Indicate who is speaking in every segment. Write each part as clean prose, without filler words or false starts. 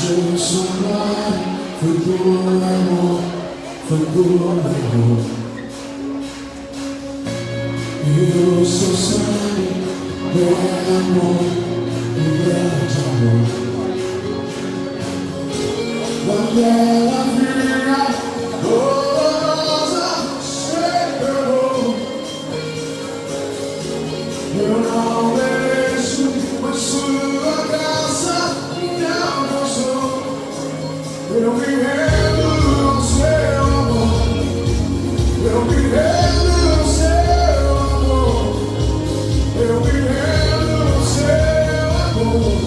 Speaker 1: Foi por amor, foi por amor. E o seu sangue é amor, um grande amor. Quando ela vinha dolorosa, chegou. Eu não mereço, mas sua graça me alcançou. Eu me rendo ao seu amor. Eu me rendo ao seu amor. Eu me rendo ao seu amor.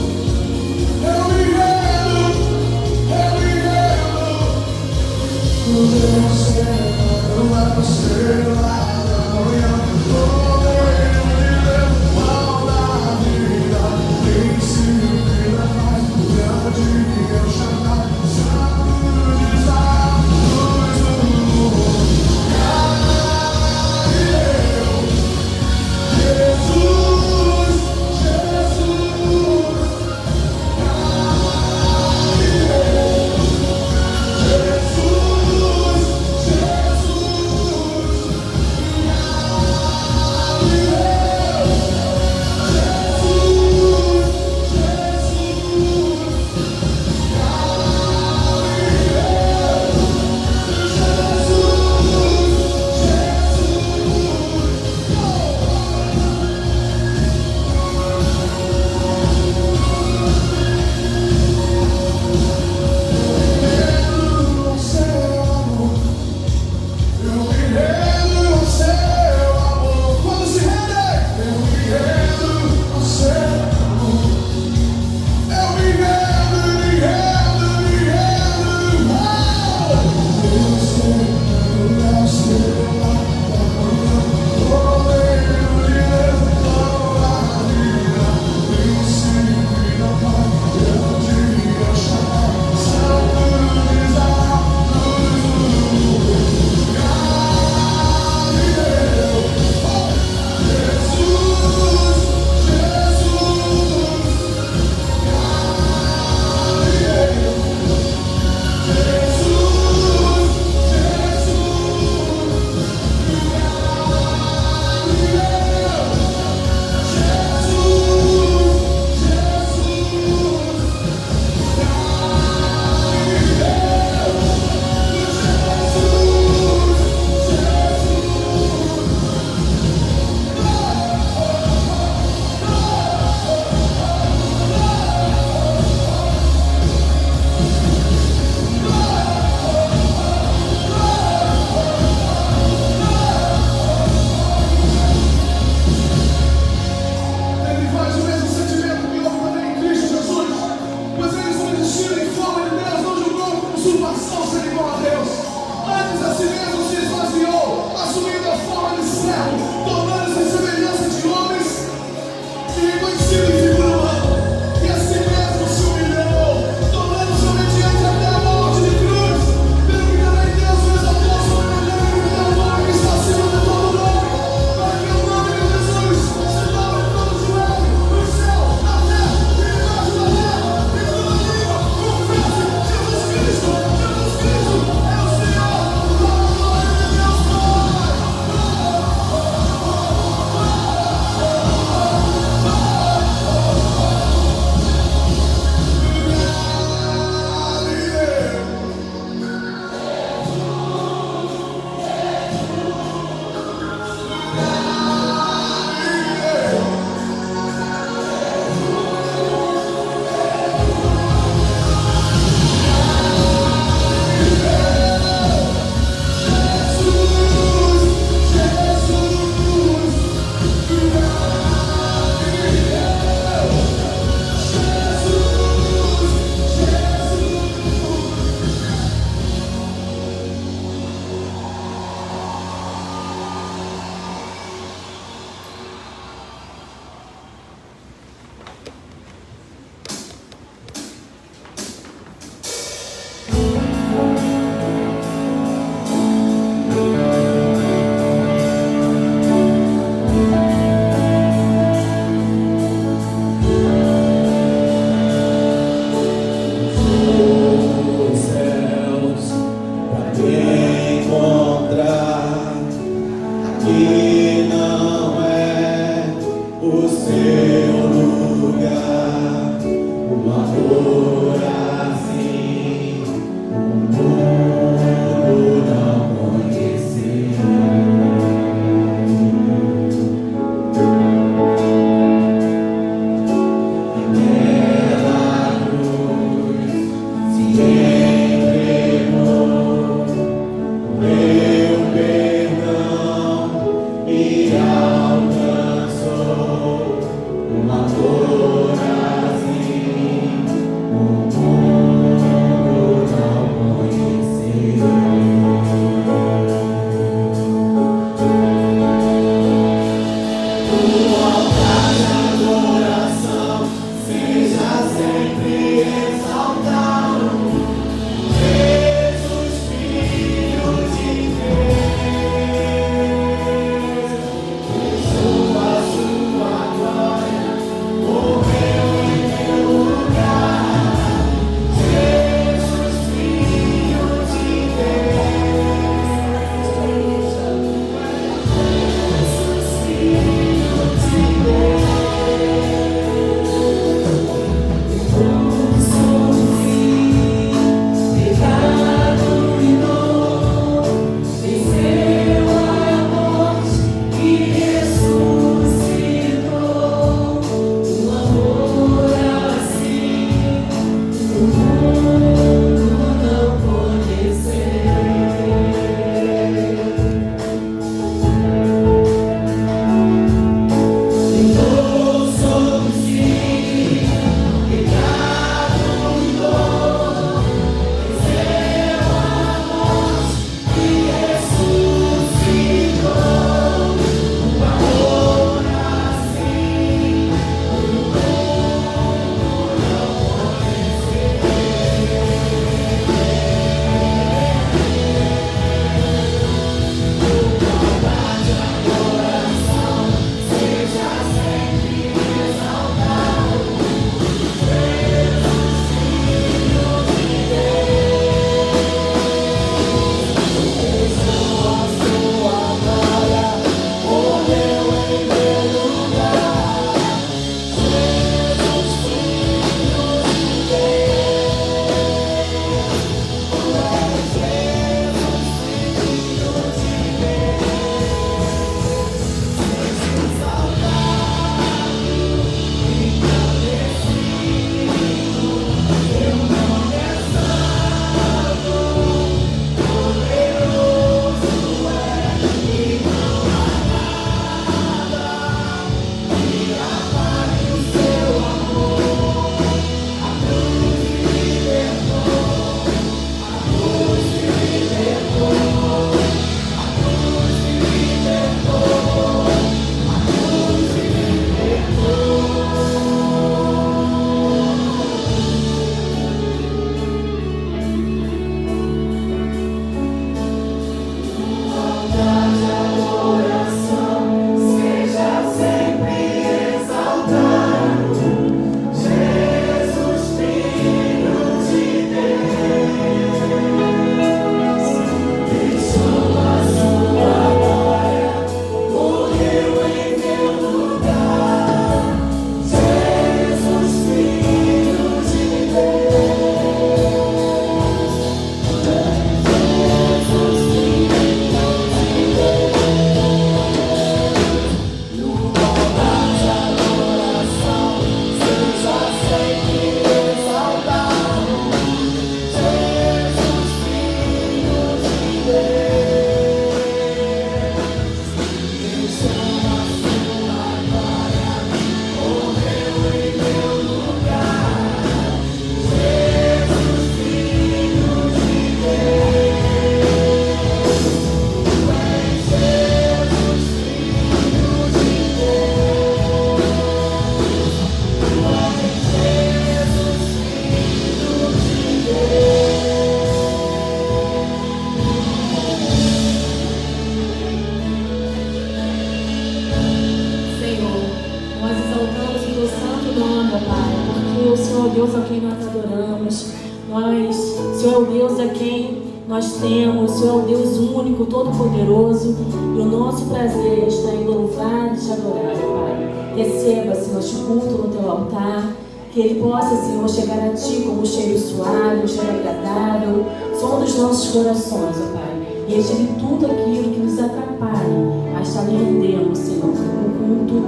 Speaker 2: Deus a quem nós adoramos. O Senhor é o Deus a quem nós temos. O Senhor é o Deus único, todo-poderoso. E o nosso prazer está em louvar e te adorar, Pai. Receba, Senhor, este culto no teu altar. Que ele possa, Senhor, chegar a Ti como um cheiro suave, um cheiro agradável, som dos nossos corações, ó Pai. E retire tudo aquilo que nos atrapalhe a estar lhe rendendo, Senhor, um culto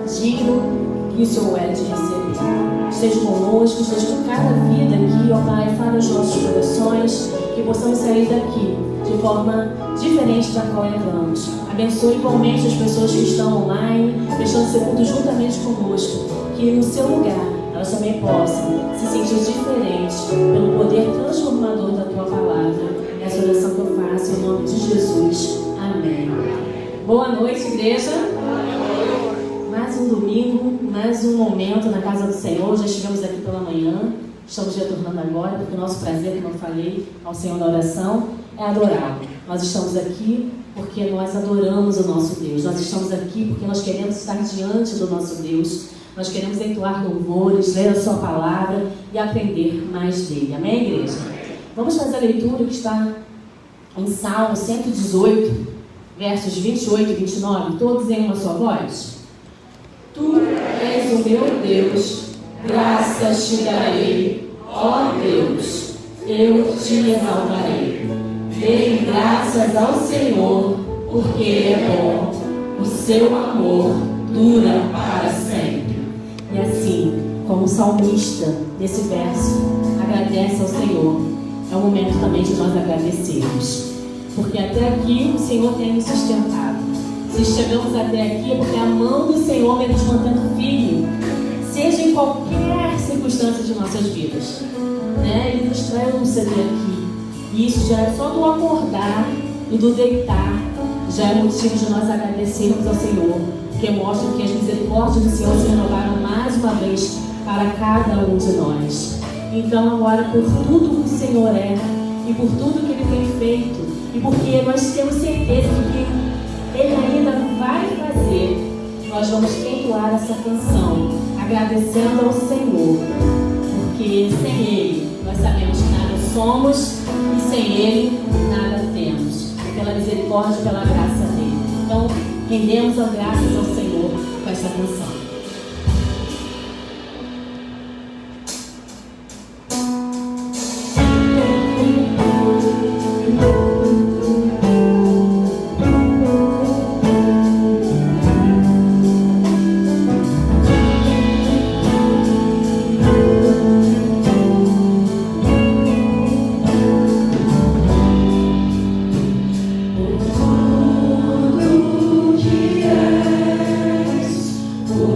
Speaker 2: digno que o Senhor é de receber. Esteja conosco, esteja com cada vida aqui, ó Pai, fale os nossos corações, que possamos sair daqui de forma diferente da qual entramos. Abençoe igualmente as pessoas que estão online, prestando esse culto juntamente conosco, que no seu lugar elas também possam se sentir diferentes pelo poder transformador da Tua Palavra. Essa oração que eu faço em nome de Jesus. Amém. Boa noite, igreja. Mais um domingo, mais um momento na casa do Senhor. Já estivemos aqui pela manhã, estamos retornando agora, porque o nosso prazer, como eu falei ao Senhor da oração, é adorá-lo. Nós estamos aqui porque nós adoramos o nosso Deus. Nós estamos aqui porque nós queremos estar diante do nosso Deus. Nós queremos entoar louvores, ler a sua palavra e aprender mais dele. Amém, igreja? Vamos fazer a leitura que está em Salmo 118, versos 28 e 29, todos em uma só voz. Tu és o meu Deus, graças te darei, ó Deus, eu te exaltarei. Dei graças ao Senhor, porque Ele é bom, o seu amor dura para sempre. E assim, como o salmista desse verso agradece ao Senhor, é o momento também de nós agradecermos. Porque até aqui o Senhor tem nos sustentado. Se chegamos até aqui é porque a mão do Senhor vem nos mantendo firme, seja em qualquer circunstância de nossas vidas. Ele nos trouxe até aqui. E isso já é só do acordar e do deitar, já é motivo de nós agradecermos ao Senhor, porque mostra que as misericórdias do Senhor se renovaram mais uma vez para cada um de nós. Então agora, por tudo que o Senhor é, e por tudo que Ele tem feito, e porque nós temos certeza de que Ele ainda vai fazer, nós vamos entoar essa canção, agradecendo ao Senhor, porque sem Ele nós sabemos que nada somos, e sem Ele nada temos, pela misericórdia e pela graça dEle. Então, rendemos as graças ao Senhor com essa canção.
Speaker 1: Por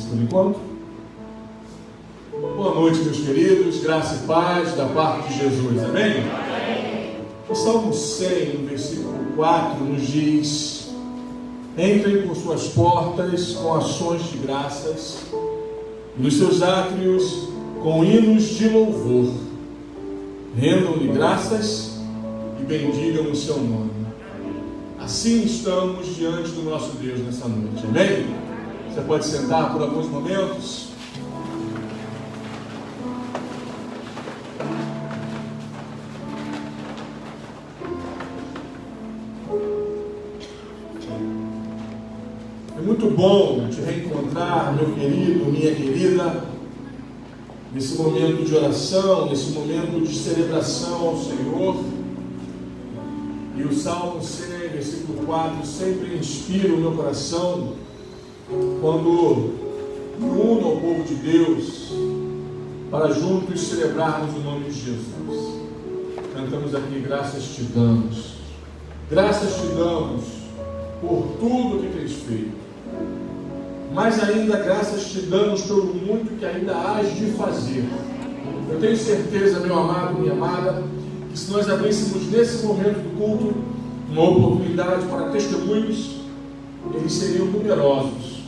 Speaker 1: por enquanto. Boa noite, meus queridos, graça e paz da parte de Jesus, amém? O Salmo 100, no versículo 4, nos diz: entrem por suas portas com ações de graças, e nos seus átrios com hinos de louvor. Rendam-lhe graças e bendigam o seu nome. Assim estamos diante do nosso Deus nessa noite, amém? Você pode sentar por alguns momentos. É muito bom te reencontrar, meu querido, minha querida, nesse momento de oração, nesse momento de celebração ao Senhor. E o Salmo 100, versículo 4, sempre inspira o meu coração quando me uno ao povo de Deus para juntos celebrarmos o nome de Jesus. Cantamos aqui: graças te damos por tudo que tens feito. Mais ainda, graças te damos pelo muito que ainda hás de fazer. Eu tenho certeza, meu amado, minha amada, que se nós abríssemos nesse momento do culto uma oportunidade para testemunhos, eles seriam numerosos,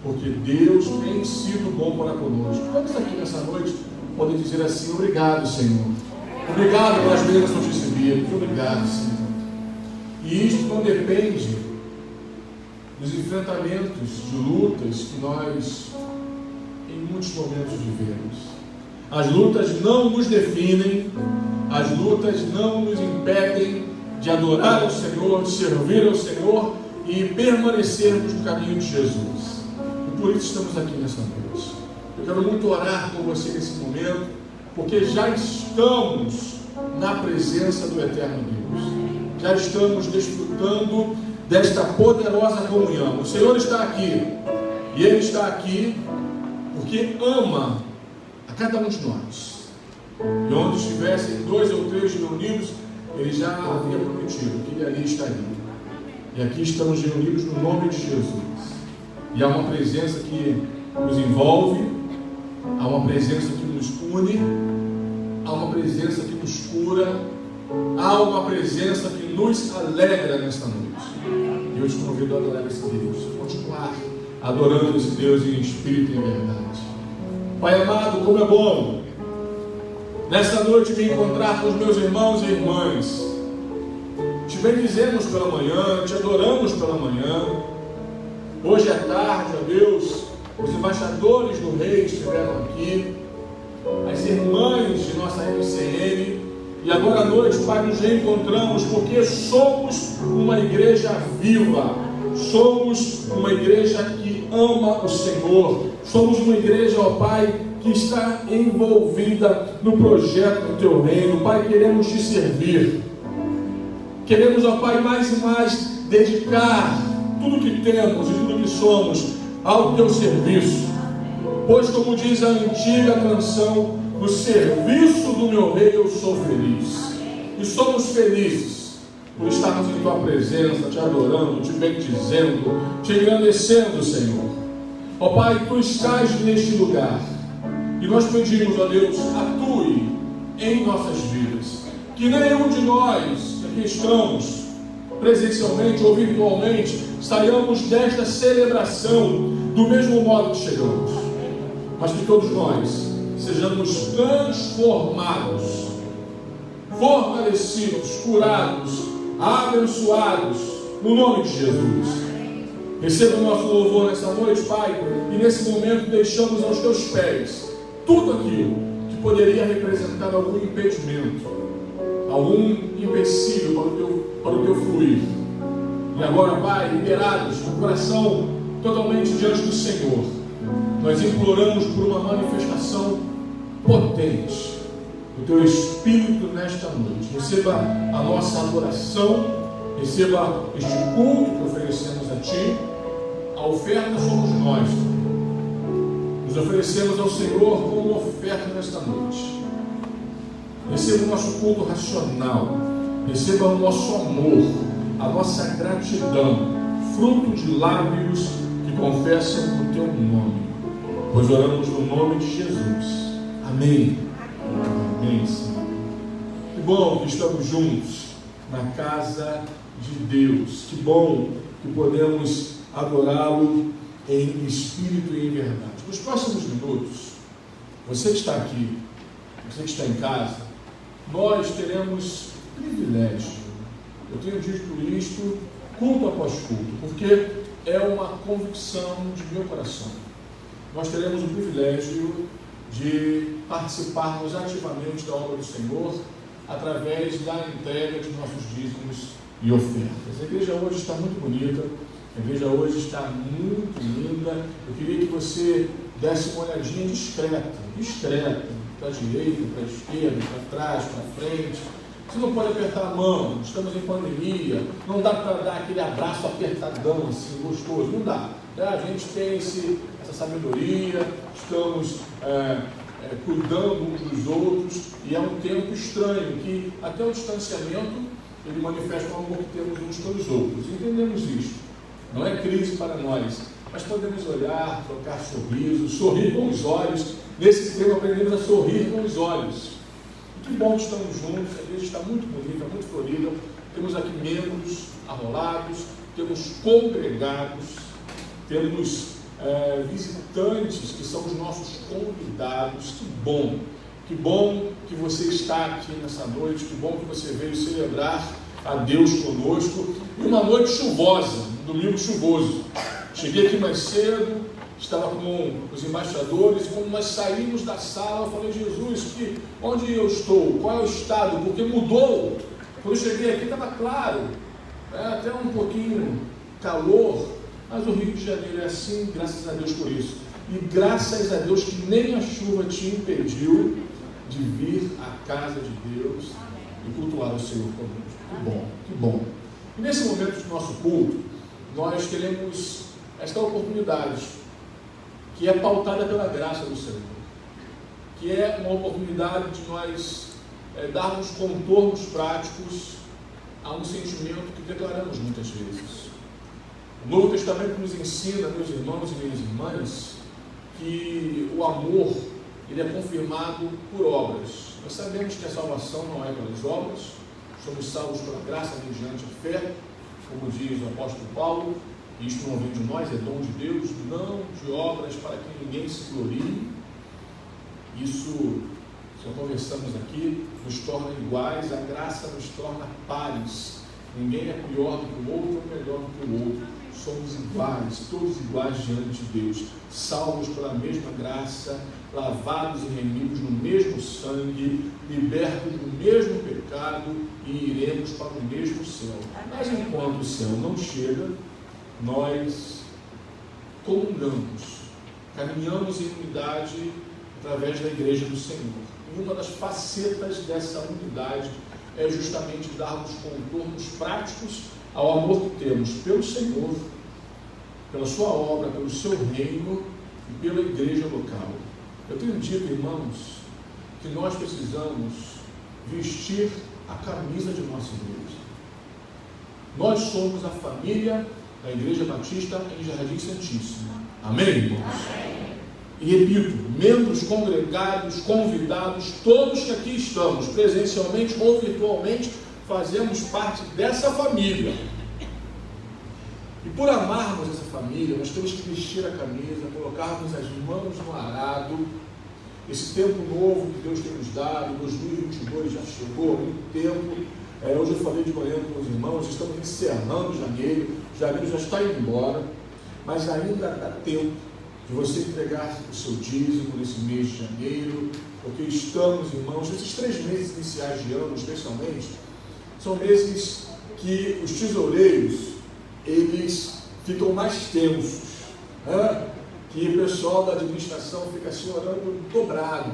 Speaker 1: porque Deus tem sido bom para conosco. Vamos aqui nessa noite poder dizer assim: obrigado, Senhor. Obrigado pelas bênçãos recebidas. Obrigado, Senhor. E isto não depende dos enfrentamentos, de lutas que nós em muitos momentos vivemos. As lutas não nos definem, as lutas não nos impedem de adorar ao Senhor, de servir ao Senhor e permanecermos no caminho de Jesus. E por isso estamos aqui nessa noite. Eu quero muito orar com você nesse momento, porque já estamos na presença do Eterno Deus. Já estamos desfrutando desta poderosa comunhão. O Senhor está aqui, e Ele está aqui porque ama a cada um de nós. E onde estivessem 2 ou 3 reunidos, Ele já havia prometido que Ele ali estaria. E aqui estamos reunidos no nome de Jesus. E há uma presença que nos envolve, há uma presença que nos une, há uma presença que nos cura, há uma presença que nos alegra nesta noite. E eu te convido a adorar esse Deus, continuar adorando esse Deus em espírito e em verdade. Pai amado, como é bom nesta noite me encontrar com os meus irmãos e irmãs. Te bendizemos pela manhã, te adoramos pela manhã. Hoje à tarde, ó Deus, os embaixadores do Rei estiveram aqui, as irmãs de nossa MCM. E agora à noite, Pai, nos reencontramos porque somos uma igreja viva, somos uma igreja que ama o Senhor, somos uma igreja, ó Pai, que está envolvida no projeto do Teu reino. Pai, queremos Te servir, queremos, ó Pai, mais e mais dedicar tudo que temos e tudo que somos ao Teu serviço, pois como diz a antiga canção, no serviço do meu rei eu sou feliz. E somos felizes por estarmos em Tua presença, Te adorando, Te bendizendo, Te engrandecendo, Senhor. Ó Pai, Tu estás neste lugar. E nós pedimos, ó Deus, atue em nossas vidas. Que nenhum de nós que estamos presencialmente ou virtualmente saiamos desta celebração do mesmo modo que chegamos. Mas que todos nós sejamos transformados, fortalecidos, curados, abençoados, no nome de Jesus. Receba o nosso louvor nessa noite, Pai, e nesse momento deixamos aos Teus pés tudo aquilo que poderia representar algum impedimento, algum empecilho para o Teu fluir. E agora, Pai, liberados, com o coração totalmente diante do Senhor, nós imploramos por uma manifestação potente do Teu Espírito nesta noite. Receba a nossa adoração, receba este culto que oferecemos a Ti. A oferta somos nós. Nos oferecemos ao Senhor como uma oferta nesta noite. Receba o nosso culto racional, receba o nosso amor, a nossa gratidão, fruto de lábios que confessam o Teu nome. Pois oramos no nome de Jesus. Amém. Amém, Senhor. Que bom que estamos juntos na casa de Deus. Que bom que podemos adorá-lo em espírito e em verdade. Nos próximos minutos, você que está aqui, você que está em casa, nós teremos privilégio. Eu tenho dito isto culto após culto, porque é uma convicção de meu coração. Nós teremos o privilégio de participarmos ativamente da obra do Senhor através da entrega de nossos dízimos e ofertas. A igreja hoje está muito bonita, a igreja hoje está muito linda. Eu queria que você desse uma olhadinha discreta, para a direita, para a esquerda, para trás, para frente. Você não pode apertar a mão, estamos em pandemia, não dá para dar aquele abraço apertadão, assim, gostoso, não dá. A gente tem essa sabedoria, estamos cuidando uns dos outros, e é um tempo estranho, que até o distanciamento, ele manifesta o amor que temos uns pelos outros. Entendemos isso. Não é crise para nós, mas podemos olhar, trocar sorrisos, sorrir com os olhos. Nesse tempo aprendemos a sorrir com os olhos. Que bom que estamos juntos, a igreja está muito bonita, muito florida. Temos aqui membros arrolados, temos congregados, temos visitantes que são os nossos convidados. Que bom que você está aqui nessa noite, que bom que você veio celebrar a Deus conosco. E uma noite chuvosa, um domingo chuvoso. Cheguei aqui mais cedo, estava com os embaixadores, e quando nós saímos da sala, eu falei: Jesus, onde eu estou? Qual é o estado? Porque mudou. Quando eu cheguei aqui estava claro, até um pouquinho calor, mas o Rio de Janeiro é assim, graças a Deus por isso. E graças a Deus que nem a chuva te impediu de vir à casa de Deus e cultuar o Senhor conosco. Que bom. E nesse momento do nosso culto, nós teremos esta oportunidade, que é pautada pela graça do Senhor, que é uma oportunidade de nós darmos contornos práticos a um sentimento que declaramos muitas vezes. O Novo Testamento nos ensina, meus irmãos e minhas irmãs, que o amor, ele é confirmado por obras. Nós sabemos que a salvação não é pelas obras, somos salvos pela graça mediante a fé, como diz o apóstolo Paulo. Isto não vem de nós, é dom de Deus, não de obras para que ninguém se glorie. Isso, já conversamos aqui, nos torna iguais, a graça nos torna pares. Ninguém é pior do que o outro ou melhor do que o outro. Somos iguais, todos iguais diante de Deus, salvos pela mesma graça, lavados e remidos no mesmo sangue, libertos do mesmo pecado e iremos para o mesmo céu. Mas enquanto o céu não chega, nós comungamos, caminhamos em unidade através da igreja do Senhor. E uma das facetas dessa unidade é justamente darmos contornos práticos ao amor que temos pelo Senhor, pela sua obra, pelo seu reino e pela igreja local. Eu tenho dito, irmãos, que nós precisamos vestir a camisa de nossa igreja. Nós somos a família da Igreja Batista em Jardim Santíssimo. Amém, irmãos? Amém. E repito, membros congregados, convidados, todos que aqui estamos, presencialmente ou virtualmente, fazemos parte dessa família. E por amarmos essa família, nós temos que vestir a camisa, colocarmos as mãos no arado. Esse tempo novo que Deus tem nos dado, 2022 já chegou há muito tempo. Hoje eu falei de manhã com os irmãos, estamos encerrando janeiro já está indo embora, mas ainda dá tempo de você entregar o seu dízimo nesse mês de janeiro, porque estamos, irmãos, esses 3 meses iniciais de ano, especialmente, são meses que os tesoureiros, eles ficam mais tensos, que o pessoal da administração fica assim orando dobrado,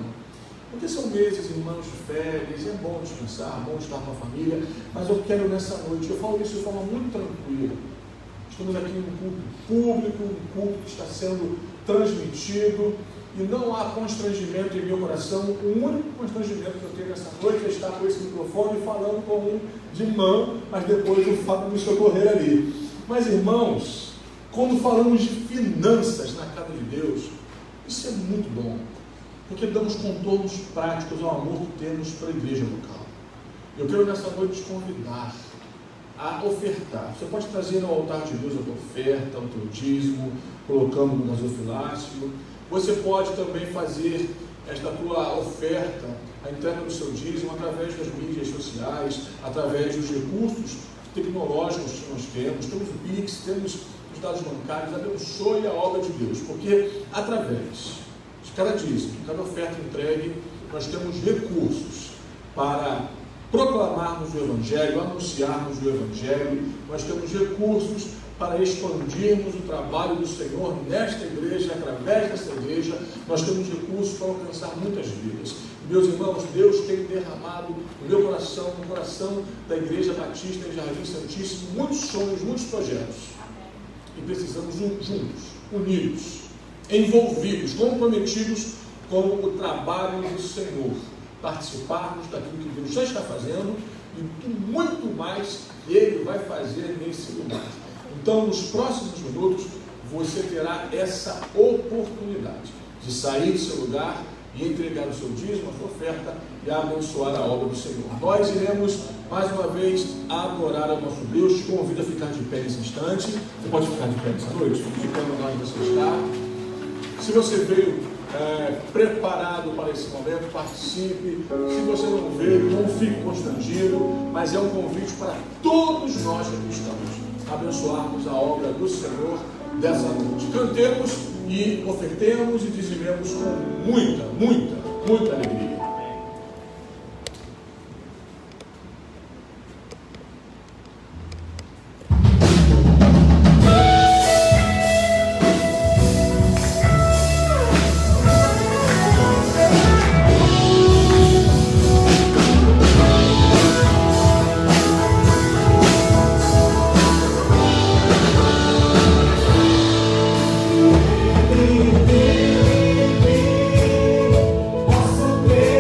Speaker 1: porque são meses, irmãos, de férias, é bom descansar, é bom estar com a família, mas eu quero nessa noite, eu falo isso de forma muito tranquila. Estamos aqui em um culto público, um culto que está sendo transmitido, e não há constrangimento em meu coração. O único constrangimento que eu tenho nessa noite é estar com esse microfone falando com um de mão, mas depois o Fábio me socorrer ali. Mas, irmãos, quando falamos de finanças na casa de Deus, Isso é muito bom, porque damos contornos práticos ao amor que temos para a igreja local. Eu quero nessa noite te convidar a ofertar. Você pode trazer ao altar de Deus a tua oferta, o teu dízimo, colocando no gasofilácio. Você pode também fazer esta tua oferta, a entrega do seu dízimo, através das mídias sociais, através dos recursos tecnológicos que nós temos o Pix, temos os dados bancários. Abençoe a obra de Deus, porque através de cada dízimo, de cada oferta entregue, nós temos recursos para proclamarmos o Evangelho, anunciarmos o Evangelho. Nós temos recursos para expandirmos o trabalho do Senhor nesta igreja, através desta igreja. Nós temos recursos para alcançar muitas vidas. Meus irmãos, Deus tem derramado no meu coração, no coração da Igreja Batista em Jardim Santíssimo, muitos sonhos, muitos projetos. E precisamos juntos, unidos, envolvidos, comprometidos com o trabalho do Senhor, participarmos daquilo que Deus já está fazendo e muito mais que Ele vai fazer nesse lugar. Então, nos próximos minutos, você terá essa oportunidade de sair do seu lugar e entregar o seu dízimo, a sua oferta e abençoar a obra do Senhor. Nós iremos, mais uma vez, adorar ao nosso Deus. Te convido a ficar de pé nesse instante. Você pode ficar de pé nessa noite, ficando onde você está. Se você veio preparado para esse momento, participe. Se você não veio, não fique constrangido, mas é um convite para todos nós que aqui estamos, abençoarmos a obra do Senhor dessa noite. Cantemos e ofertemos e dizimemos com muita alegria.
Speaker 3: Posso ver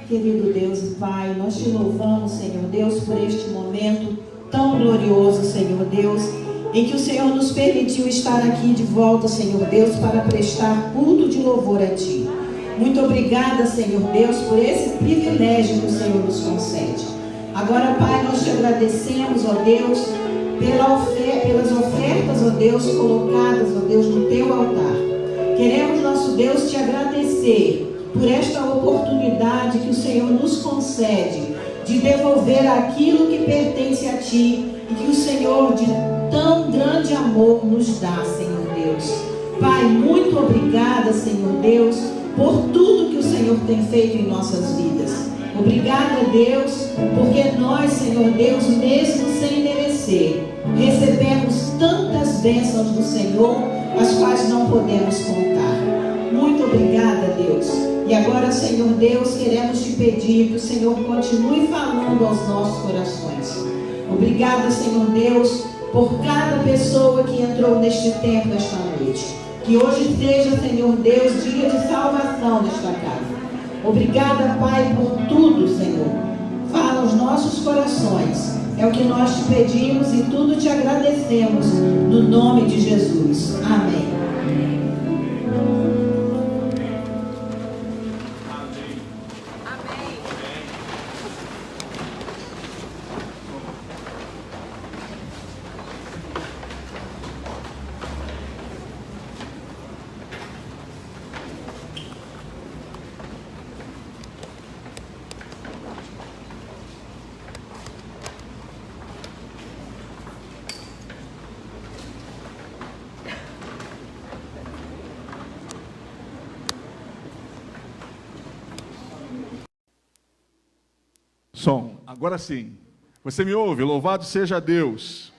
Speaker 3: Querido Deus e Pai, nós te louvamos, Senhor Deus, por este momento tão glorioso, Senhor Deus, em que o Senhor nos permitiu estar aqui de volta, Senhor Deus, para prestar culto de louvor a Ti. Muito obrigada, Senhor Deus, por esse privilégio que o Senhor nos concede. Agora, Pai, nós te agradecemos, ó Deus, pelas ofertas, ó Deus, colocadas, ó Deus, no Teu altar. Queremos, nosso Deus, te agradecer por esta oportunidade que o Senhor nos concede de devolver aquilo que pertence a Ti e que o Senhor, de tão grande amor, nos dá, Senhor Deus. Pai, muito obrigada, Senhor Deus, por tudo que o Senhor tem feito em nossas vidas. Obrigada, Deus, porque nós, Senhor Deus, mesmo sem merecer, recebemos tantas bênçãos do Senhor, as quais não podemos contar. Muito obrigada, Deus. E agora, Senhor Deus, queremos te pedir que o Senhor continue falando aos nossos corações. Obrigada, Senhor Deus, por cada pessoa que entrou neste templo esta noite. Que hoje seja, Senhor Deus, dia de salvação nesta casa. Obrigada, Pai, por tudo, Senhor. Fala aos nossos corações. É o que nós te pedimos e tudo te agradecemos. No nome de Jesus. Amém.
Speaker 1: Som, agora sim. Você me ouve? Louvado seja Deus.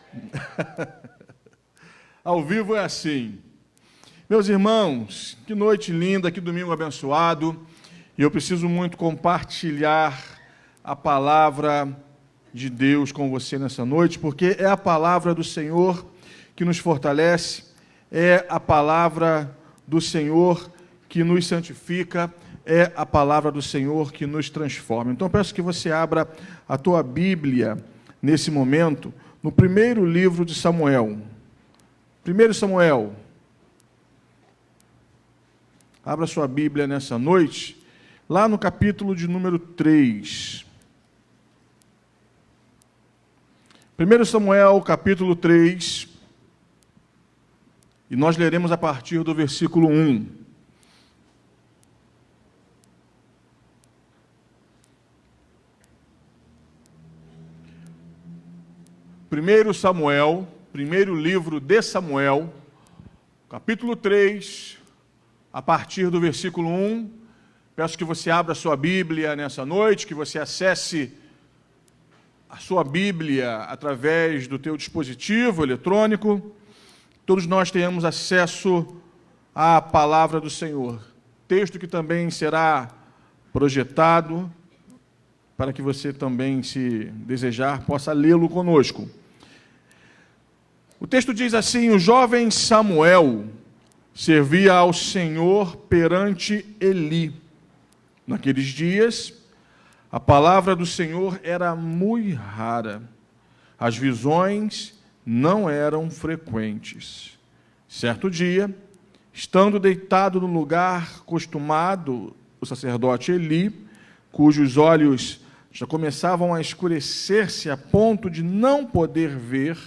Speaker 1: Ao vivo é assim. Meus irmãos, que noite linda, que domingo abençoado. E eu preciso muito compartilhar a palavra de Deus com você nessa noite, porque é a palavra do Senhor que nos fortalece, é a palavra do Senhor que nos santifica, é a palavra do Senhor que nos transforma. Então, peço que você abra a tua Bíblia, nesse momento, no primeiro livro de Samuel. 1 Samuel. Abra sua Bíblia nessa noite, lá no capítulo de número 3. 1 Samuel, capítulo 3, e nós leremos a partir do versículo 1. 1 Samuel, primeiro livro de Samuel, capítulo 3, a partir do versículo 1. Peço que você abra a sua Bíblia nessa noite, que você acesse a sua Bíblia através do teu dispositivo eletrônico. Todos nós tenhamos acesso à palavra do Senhor. Texto que também será projetado para que você também, se desejar, possa lê-lo conosco. O texto diz assim: o jovem Samuel servia ao Senhor perante Eli. Naqueles dias, a palavra do Senhor era muito rara. As visões não eram frequentes. Certo dia, estando deitado no lugar costumado, o sacerdote Eli, cujos olhos já começavam a escurecer-se a ponto de não poder ver,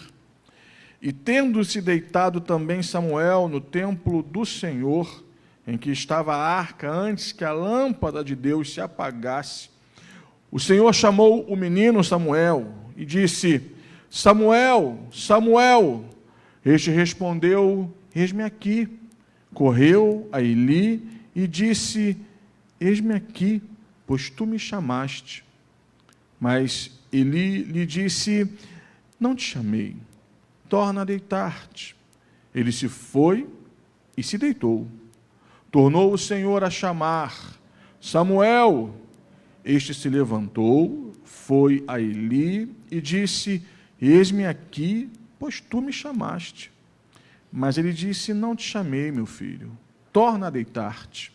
Speaker 1: e tendo-se deitado também Samuel no templo do Senhor, em que estava a arca antes que a lâmpada de Deus se apagasse, o Senhor chamou o menino Samuel e disse: Samuel, Samuel. Este respondeu: eis-me aqui. Correu a Eli e disse: eis-me aqui, pois tu me chamaste. Mas Eli lhe disse: não te chamei, torna a deitar-te. Ele se foi e se deitou. Tornou o Senhor a chamar: Samuel. Este se levantou foi a Eli e disse: eis-me aqui, pois tu me chamaste. Mas ele disse: não te chamei, meu filho, torna a deitar-te.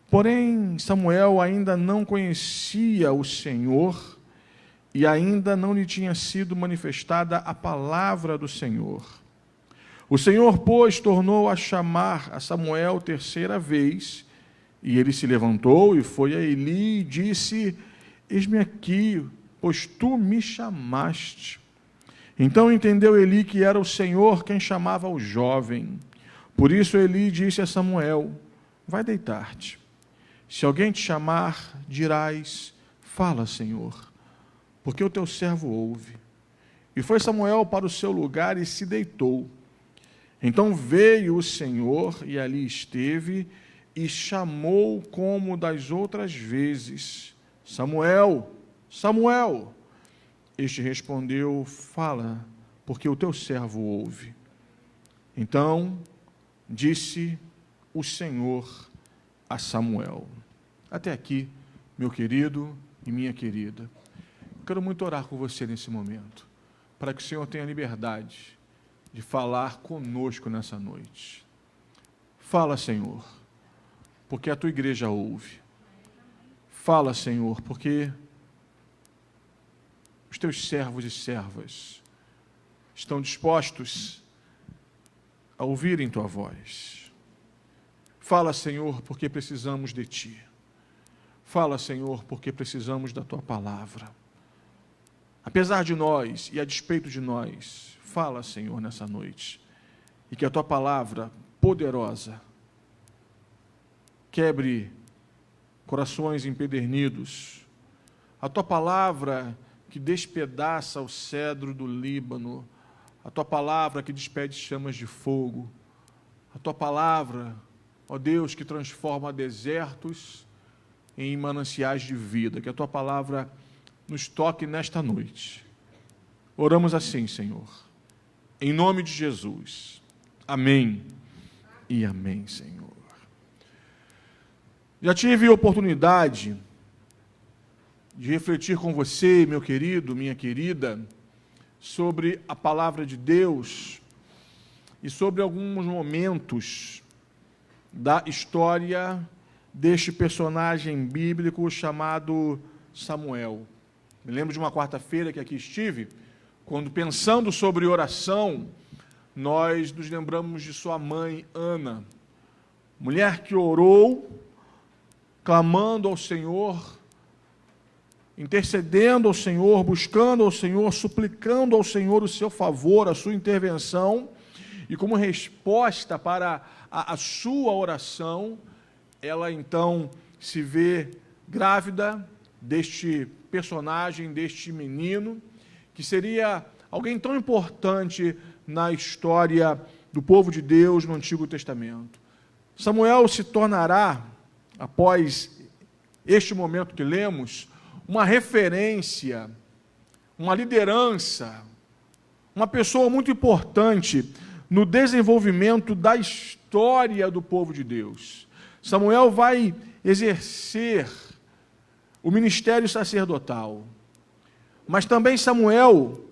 Speaker 1: Porém, Samuel ainda não conhecia o Senhor e ainda não lhe tinha sido manifestada a palavra do Senhor. O Senhor, pois, tornou a chamar a Samuel terceira vez, e ele se levantou e foi a Eli e disse: eis-me aqui, pois tu me chamaste. Então entendeu Eli que era o Senhor quem chamava o jovem. Por isso Eli disse a Samuel: vai deitar-te. Se alguém te chamar, dirás: fala, Senhor, porque o teu servo ouve. E foi Samuel para o seu lugar e se deitou. Então veio o Senhor e ali esteve e chamou como das outras vezes: Samuel, Samuel. Este respondeu: fala, porque o teu servo ouve. Então disse o Senhor a Samuel. Até aqui, meu querido e minha querida. Quero muito orar com você nesse momento, para que o Senhor tenha liberdade de falar conosco nessa noite. Fala, Senhor, porque a tua igreja ouve. Fala, Senhor, porque os teus servos e servas estão dispostos a ouvirem tua voz. Fala, Senhor, porque precisamos de ti. Fala, Senhor, porque precisamos da tua palavra. Apesar de nós e a despeito de nós, fala, Senhor, nessa noite, e que a tua palavra poderosa quebre corações empedernidos, a tua palavra que despedaça o cedro do Líbano, a tua palavra que despede chamas de fogo, a tua palavra, ó Deus, que transforma desertos em mananciais de vida, que a tua palavra nos toque nesta noite. Oramos assim, Senhor, em nome de Jesus. Amém e amém, Senhor. Já tive a oportunidade de refletir com você, meu querido, minha querida, sobre a palavra de Deus e sobre alguns momentos da história deste personagem bíblico chamado Samuel. Me lembro de uma quarta-feira que aqui estive, quando pensando sobre oração, nós nos lembramos de sua mãe, Ana, mulher que orou, clamando ao Senhor, intercedendo ao Senhor, buscando ao Senhor, suplicando ao Senhor o seu favor, a sua intervenção, e como resposta para a sua oração, ela então se vê grávida deste personagem, deste menino, que seria alguém tão importante na história do povo de Deus no Antigo Testamento. Samuel se tornará, após este momento que lemos, uma referência, uma liderança, uma pessoa muito importante no desenvolvimento da história do povo de Deus. Samuel vai exercer o ministério sacerdotal, mas também Samuel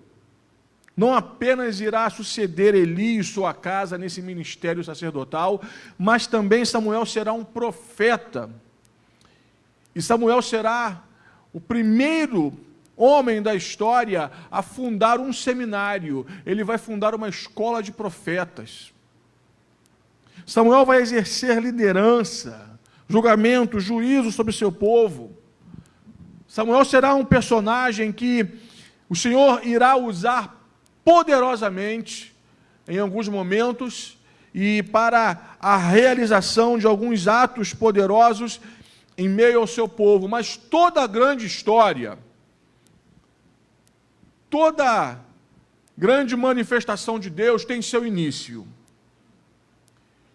Speaker 1: não apenas irá suceder Eli e sua casa nesse ministério sacerdotal, mas também Samuel será um profeta, e Samuel será o primeiro homem da história a fundar um seminário. Ele vai fundar uma escola de profetas. Samuel vai exercer liderança, julgamento, juízo sobre o seu povo. Samuel será um personagem que o Senhor irá usar poderosamente em alguns momentos e para a realização de alguns atos poderosos em meio ao seu povo. Mas toda a grande história, toda grande manifestação de Deus tem seu início.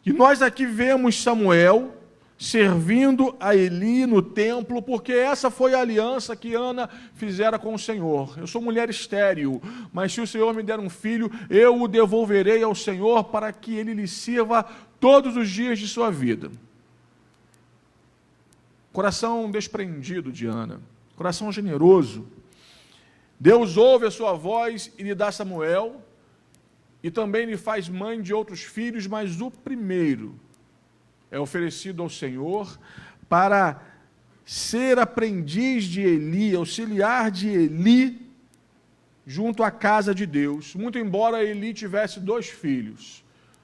Speaker 1: E nós aqui vemos Samuel servindo a Eli no templo, porque essa foi a aliança que Ana fizera com o Senhor. Eu sou mulher estéril, mas se o Senhor me der um filho, eu o devolverei ao Senhor para que ele lhe sirva todos os dias de sua vida. Coração desprendido de Ana, coração generoso. Deus ouve a sua voz e lhe dá Samuel, e também lhe faz mãe de outros filhos, mas o primeiro é oferecido ao Senhor para ser aprendiz de Eli, auxiliar de Eli, junto à casa de Deus. Muito embora Eli tivesse 2 filhos,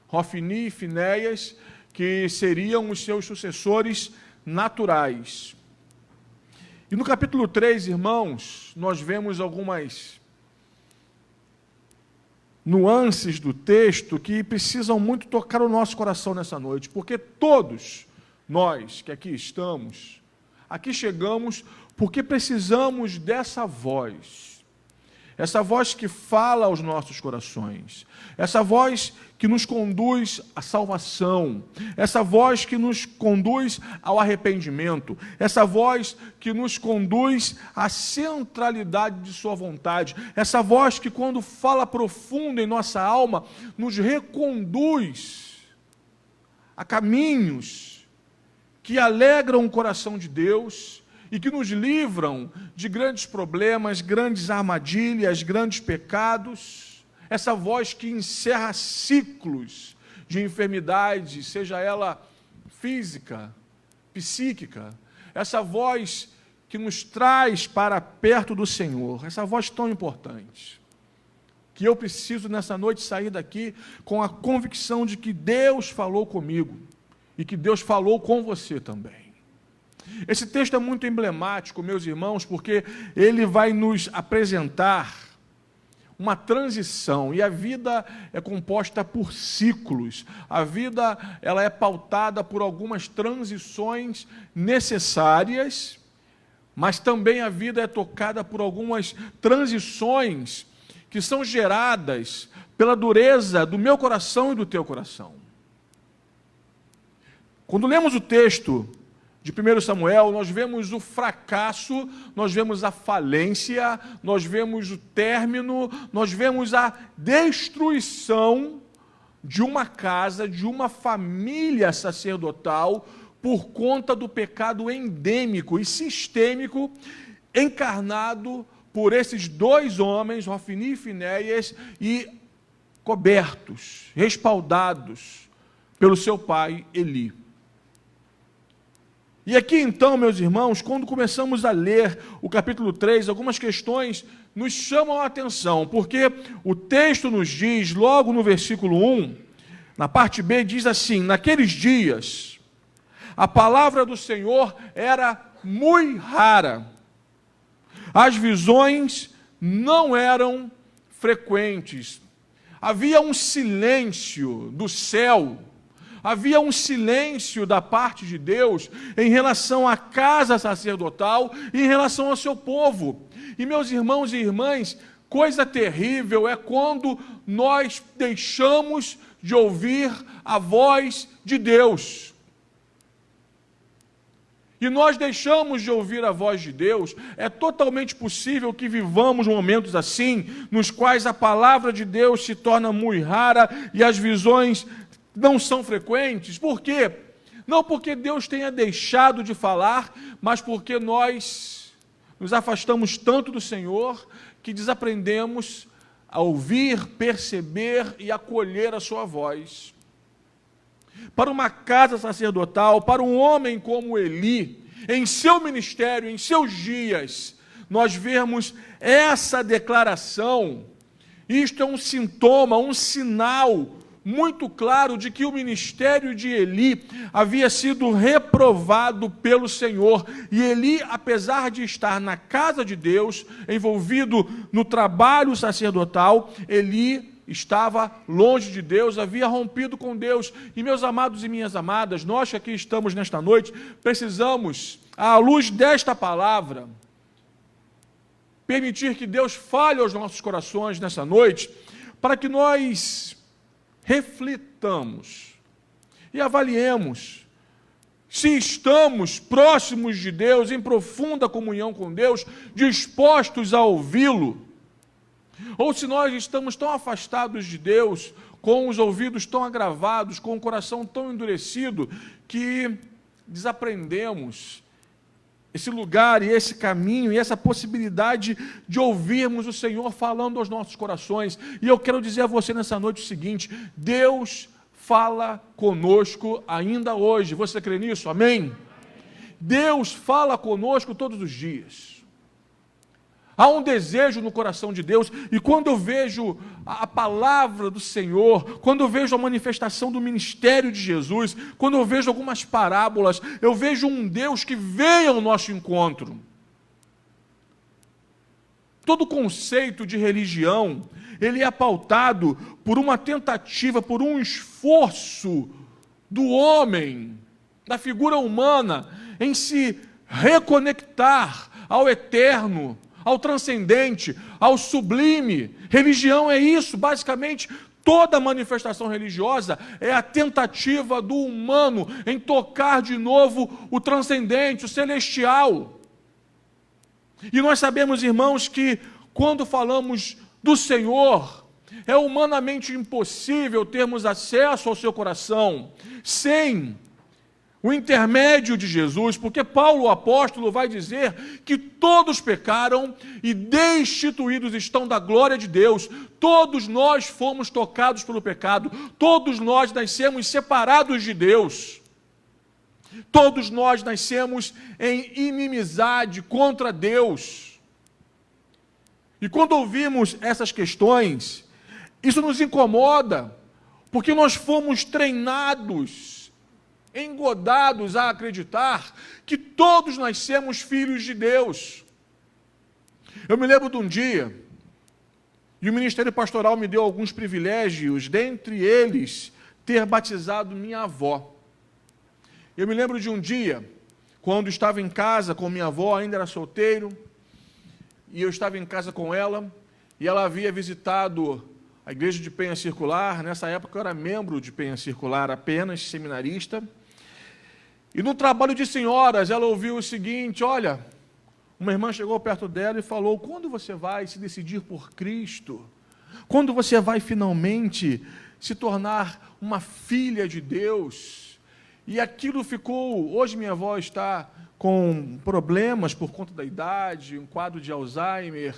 Speaker 1: Hofni e Finéias, que seriam os seus sucessores naturais. E no capítulo 3, irmãos, nós vemos algumas nuances do texto que precisam muito tocar o nosso coração nessa noite, porque todos nós que aqui estamos, aqui chegamos porque precisamos dessa voz. Essa voz que fala aos nossos corações, essa voz que nos conduz à salvação, essa voz que nos conduz ao arrependimento, essa voz que nos conduz à centralidade de sua vontade, essa voz que, quando fala profundo em nossa alma, nos reconduz a caminhos que alegram o coração de Deus e que nos livram de grandes problemas, grandes armadilhas, grandes pecados. Essa voz que encerra ciclos de enfermidade, seja ela física, psíquica. Essa voz que nos traz para perto do Senhor. Essa voz tão importante. Que eu preciso nessa noite sair daqui com a convicção de que Deus falou comigo e que Deus falou com você também. Esse texto é muito emblemático, meus irmãos, porque ele vai nos apresentar uma transição, e a vida é composta por ciclos. A vida, ela é pautada por algumas transições necessárias, mas também a vida é tocada por algumas transições que são geradas pela dureza do meu coração e do teu coração. Quando lemos o texto de 1 Samuel, nós vemos o fracasso, nós vemos a falência, nós vemos o término, nós vemos a destruição de uma casa, de uma família sacerdotal, por conta do pecado endêmico e sistêmico encarnado por esses 2 homens, Hofni e Finéias, e cobertos, respaldados pelo seu pai Eli. E aqui então, meus irmãos, quando começamos a ler o capítulo 3, algumas questões nos chamam a atenção, porque o texto nos diz, logo no versículo 1, na parte B, diz assim: naqueles dias, a palavra do Senhor era muito rara, as visões não eram frequentes, havia um silêncio do céu, havia um silêncio da parte de Deus em relação à casa sacerdotal e em relação ao seu povo. E, meus irmãos e irmãs, coisa terrível é quando nós deixamos de ouvir a voz de Deus. E nós deixamos de ouvir a voz de Deus, é totalmente possível que vivamos momentos assim, nos quais a palavra de Deus se torna muito rara e as visões não são frequentes. Por quê? Não porque Deus tenha deixado de falar, mas porque nós nos afastamos tanto do Senhor que desaprendemos a ouvir, perceber e acolher a sua voz. Para uma casa sacerdotal, para um homem como Eli, em seu ministério, em seus dias, nós vemos essa declaração. Isto é um sintoma, um sinal muito claro de que o ministério de Eli havia sido reprovado pelo Senhor. E Eli, apesar de estar na casa de Deus, envolvido no trabalho sacerdotal, Eli estava longe de Deus, havia rompido com Deus. E, meus amados e minhas amadas, nós que aqui estamos nesta noite, precisamos, à luz desta palavra, permitir que Deus fale aos nossos corações nessa noite, para que nós reflitamos e avaliemos se estamos próximos de Deus, em profunda comunhão com Deus, dispostos a ouvi-lo, ou se nós estamos tão afastados de Deus, com os ouvidos tão agravados, com o coração tão endurecido, que desaprendemos esse lugar e esse caminho e essa possibilidade de ouvirmos o Senhor falando aos nossos corações. E eu quero dizer a você nessa noite o seguinte: Deus fala conosco ainda hoje. Você crê nisso? Amém? Deus fala conosco todos os dias. Há um desejo no coração de Deus, e quando eu vejo a palavra do Senhor, quando eu vejo a manifestação do ministério de Jesus, quando eu vejo algumas parábolas, eu vejo um Deus que vem ao nosso encontro. Todo conceito de religião, ele é pautado por uma tentativa, por um esforço do homem, da figura humana, em se reconectar ao eterno, ao transcendente, ao sublime. Religião é isso, basicamente. Toda manifestação religiosa é a tentativa do humano em tocar de novo o transcendente, o celestial. E nós sabemos, irmãos, que quando falamos do Senhor, é humanamente impossível termos acesso ao seu coração sem o intermédio de Jesus, porque Paulo, o apóstolo, vai dizer que todos pecaram e destituídos estão da glória de Deus. Todos nós fomos tocados pelo pecado, todos nós nascemos separados de Deus. Todos nós nascemos em inimizade contra Deus. E quando ouvimos essas questões, isso nos incomoda, porque nós fomos treinados, engodados a acreditar que todos nascemos filhos de Deus. Eu me lembro de um dia, e o ministério pastoral me deu alguns privilégios, dentre eles, ter batizado minha avó. Eu me lembro de um dia, quando estava em casa com minha avó, ainda era solteiro, e eu estava em casa com ela, e ela havia visitado a igreja de Penha Circular. Nessa época eu era membro de Penha Circular apenas, seminarista. E no trabalho de senhoras, ela ouviu o seguinte: olha, uma irmã chegou perto dela e falou: quando você vai se decidir por Cristo? Quando você vai finalmente se tornar uma filha de Deus? E aquilo ficou... Hoje minha avó está com problemas por conta da idade, um quadro de Alzheimer,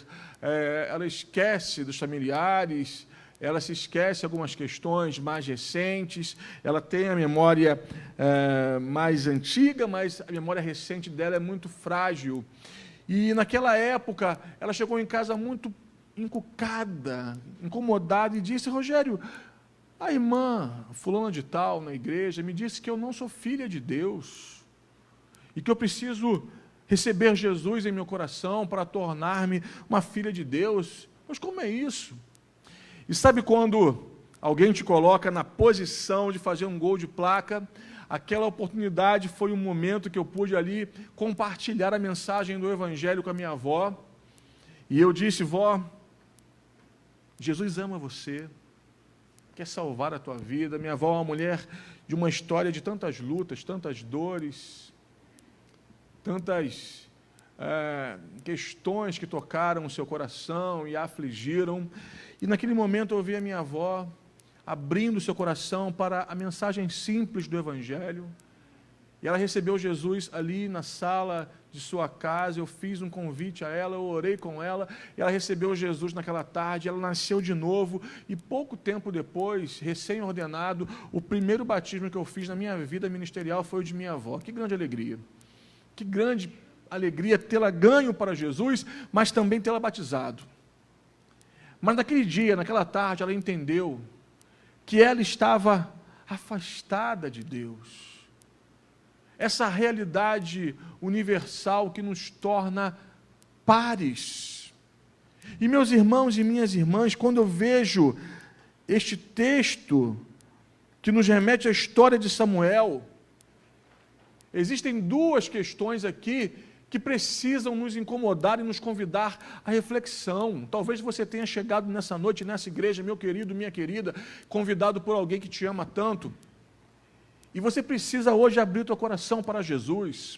Speaker 1: ela esquece dos familiares, ela se esquece de algumas questões mais recentes, ela tem a memória mais antiga, mas a memória recente dela é muito frágil. E naquela época, ela chegou em casa muito encucada, incomodada, e disse: Rogério, a irmã fulana de tal, na igreja, me disse que eu não sou filha de Deus, e que eu preciso receber Jesus em meu coração para tornar-me uma filha de Deus. Mas como é isso? E sabe quando alguém te coloca na posição de fazer um gol de placa? Aquela oportunidade foi um momento que eu pude ali compartilhar a mensagem do Evangelho com a minha avó. E eu disse: vó, Jesus ama você, quer salvar a tua vida. Minha avó é uma mulher de uma história de tantas lutas, tantas dores, tantas questões que tocaram o seu coração e a afligiram. E naquele momento eu ouvi a minha avó abrindo o seu coração para a mensagem simples do Evangelho. E ela recebeu Jesus ali na sala de sua casa. Eu fiz um convite a ela, eu orei com ela, e ela recebeu Jesus naquela tarde. Ela nasceu de novo, e pouco tempo depois, recém-ordenado, o primeiro batismo que eu fiz na minha vida ministerial foi o de minha avó. Que grande alegria! Que grande alegria tê-la ganho para Jesus, mas também tê-la batizado. Mas naquele dia, naquela tarde, ela entendeu que ela estava afastada de Deus. Essa realidade universal que nos torna pares. E meus irmãos e minhas irmãs, quando eu vejo este texto que nos remete à história de Samuel, existem duas questões aqui que precisam nos incomodar e nos convidar à reflexão. Talvez você tenha chegado nessa noite, nessa igreja, meu querido, minha querida, convidado por alguém que te ama tanto, e você precisa hoje abrir o teu coração para Jesus,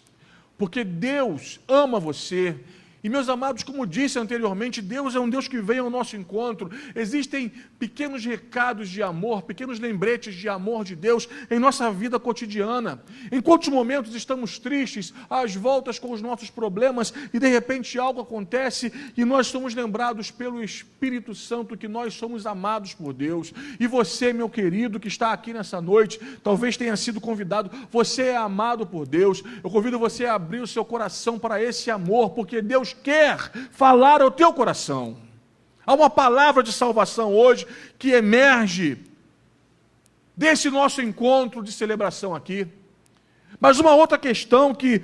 Speaker 1: porque Deus ama você, E, meus amados, como disse anteriormente, Deus é um Deus que vem ao nosso encontro. Existem pequenos recados de amor, pequenos lembretes de amor de Deus em nossa vida cotidiana. Em quantos momentos estamos tristes, às voltas com os nossos problemas, e de repente algo acontece e nós somos lembrados pelo Espírito Santo que nós somos amados por Deus. E você, meu querido, que está aqui nessa noite, talvez tenha sido convidado, você é amado por Deus. Eu convido você a abrir o seu coração para esse amor, porque Deus quer falar ao teu coração. Há uma palavra de salvação hoje que emerge desse nosso encontro de celebração aqui. Mas uma outra questão que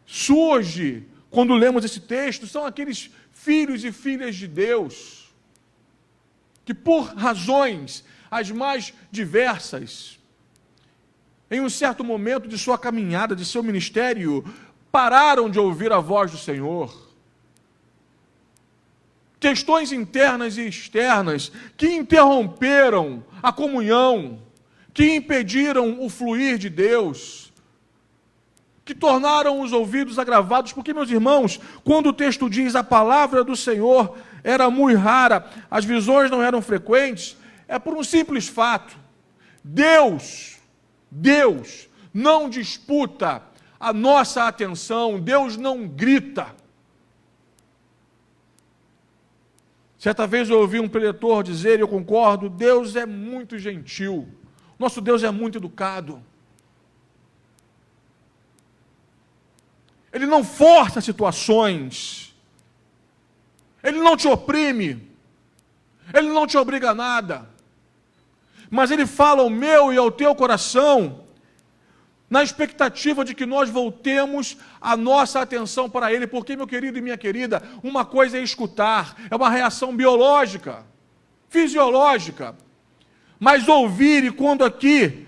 Speaker 1: surge quando lemos esse texto são aqueles filhos e filhas de Deus que, por razões as mais diversas, em um certo momento de sua caminhada, de seu ministério, pararam de ouvir a voz do Senhor. Questões internas e externas que interromperam a comunhão, que impediram o fluir de Deus, que tornaram os ouvidos agravados, porque, meus irmãos, quando o texto diz a palavra do Senhor era muito rara, as visões não eram frequentes, é por um simples fato: Deus não disputa a nossa atenção, Deus não grita. Certa vez eu ouvi um preletor dizer, e eu concordo, Deus é muito gentil, nosso Deus é muito educado. Ele não força situações, Ele não te oprime, Ele não te obriga a nada, mas Ele fala ao meu e ao teu coração, na expectativa de que nós voltemos a nossa atenção para Ele, porque, meu querido e minha querida, uma coisa é escutar, é uma reação biológica, fisiológica, mas ouvir, e quando aqui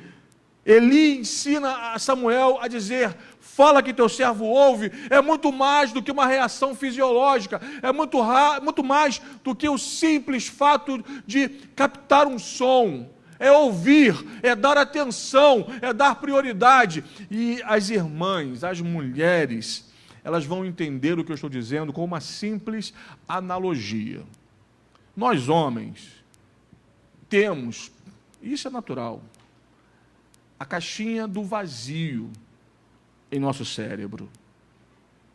Speaker 1: Eli ensina a Samuel a dizer, fala que teu servo ouve, é muito mais do que uma reação fisiológica, é muito mais do que o simples fato de captar um som. É ouvir, é dar atenção, é dar prioridade. E as irmãs, as mulheres, elas vão entender o que eu estou dizendo com uma simples analogia. Nós, homens, temos, isso é natural, a caixinha do vazio em nosso cérebro.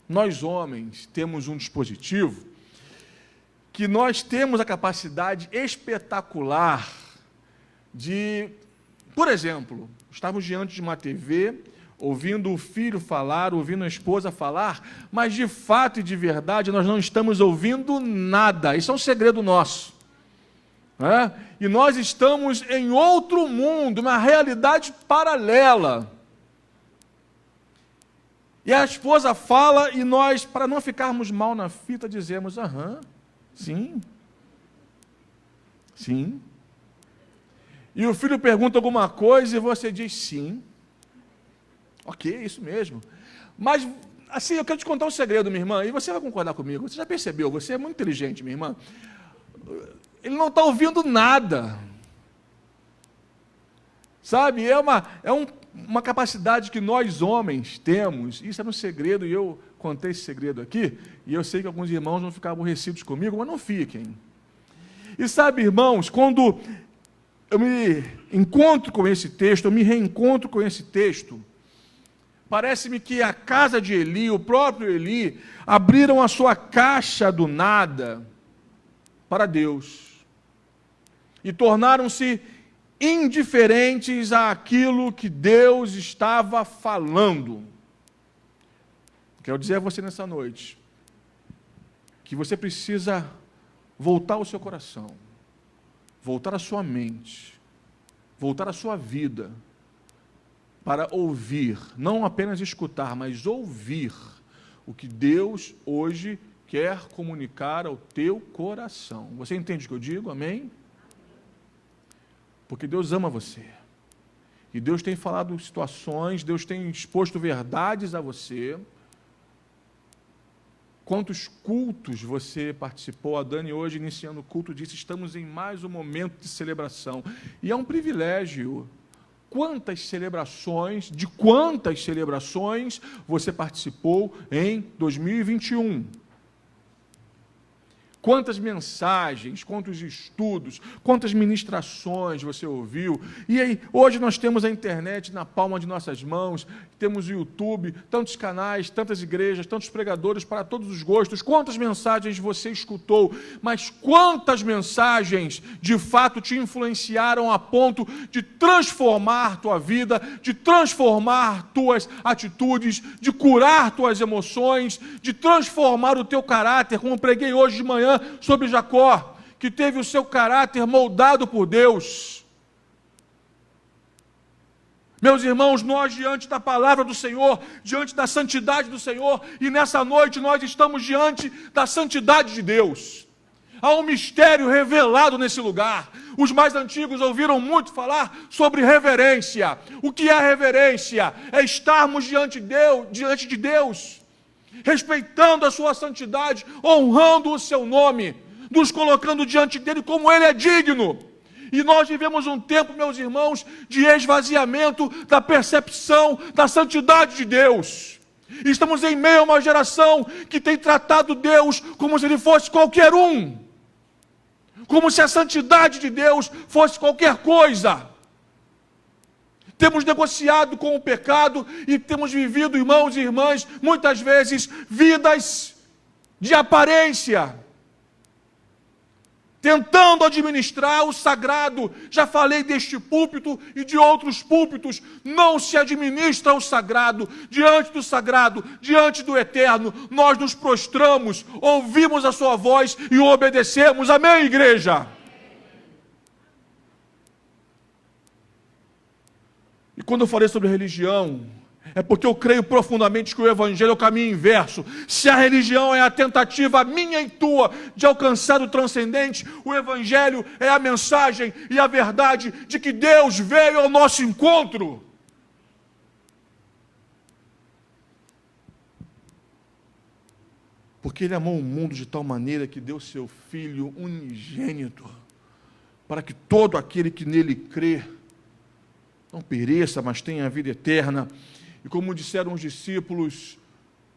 Speaker 1: Nós, homens, temos um dispositivo que nós temos a capacidade espetacular de, por exemplo, estamos diante de uma TV, ouvindo o filho falar, ouvindo a esposa falar, mas de fato e de verdade nós não estamos ouvindo nada. Isso é um segredo nosso. E nós estamos em outro mundo, uma realidade paralela. E a esposa fala e nós, para não ficarmos mal na fita, dizemos, sim, sim. E o filho pergunta alguma coisa e você diz sim. Ok, isso mesmo. Mas, assim, eu quero te contar um segredo, minha irmã, e você vai concordar comigo. Você já percebeu, você é muito inteligente, minha irmã. Ele não está ouvindo nada. Sabe, é uma capacidade que nós homens temos. Isso era um segredo, e eu contei esse segredo aqui, e eu sei que alguns irmãos vão ficar aborrecidos comigo, mas não fiquem. E sabe, irmãos, quando eu me encontro com esse texto, eu me reencontro com esse texto, parece-me que a casa de Eli, o próprio Eli, abriram a sua caixa do nada para Deus e tornaram-se indiferentes àquilo que Deus estava falando. Quero dizer a você nessa noite que você precisa voltar ao seu coração, voltar à sua mente, voltar à sua vida, para ouvir, não apenas escutar, mas ouvir o que Deus hoje quer comunicar ao teu coração. Você entende o que eu digo? Amém? Porque Deus ama você. E Deus tem falado situações, Deus tem exposto verdades a você. Quantos cultos você participou? A Dani hoje, iniciando o culto, disse, estamos em mais um momento de celebração. E é um privilégio. De quantas celebrações você participou em 2021? Quantas mensagens, quantos estudos, quantas ministrações você ouviu. E aí, hoje nós temos a internet na palma de nossas mãos, temos o YouTube, tantos canais, tantas igrejas, tantos pregadores para todos os gostos. Quantas mensagens você escutou, mas quantas mensagens de fato te influenciaram a ponto de transformar tua vida, de transformar tuas atitudes, de curar tuas emoções, de transformar o teu caráter, como preguei hoje de manhã sobre Jacó, que teve o seu caráter moldado por Deus. Meus irmãos, nós diante da palavra do Senhor, diante da santidade do Senhor, e nessa noite nós estamos diante da santidade de Deus. Há um mistério revelado nesse lugar. Os mais antigos ouviram muito falar sobre reverência. O que é reverência? É estarmos diante de Deus, respeitando a sua santidade, honrando o seu nome, nos colocando diante dele como ele é digno. E nós vivemos um tempo, meus irmãos, de esvaziamento da percepção da santidade de Deus. Estamos em meio a uma geração que tem tratado Deus como se ele fosse qualquer um, como se a santidade de Deus fosse qualquer coisa. Temos negociado com o pecado e temos vivido, irmãos e irmãs, muitas vezes, vidas de aparência, tentando administrar o sagrado. Já falei deste púlpito e de outros púlpitos. Não se administra o sagrado, diante do eterno. Nós nos prostramos, ouvimos a sua voz e o obedecemos. Amém, igreja? E quando eu falei sobre religião, é porque eu creio profundamente que o Evangelho é o caminho inverso. Se a religião é a tentativa minha e tua de alcançar o transcendente, o Evangelho é a mensagem e a verdade de que Deus veio ao nosso encontro. Porque Ele amou o mundo de tal maneira que deu seu Filho unigênito, para que todo aquele que nele crê não pereça, mas tenha a vida eterna. E como disseram os discípulos,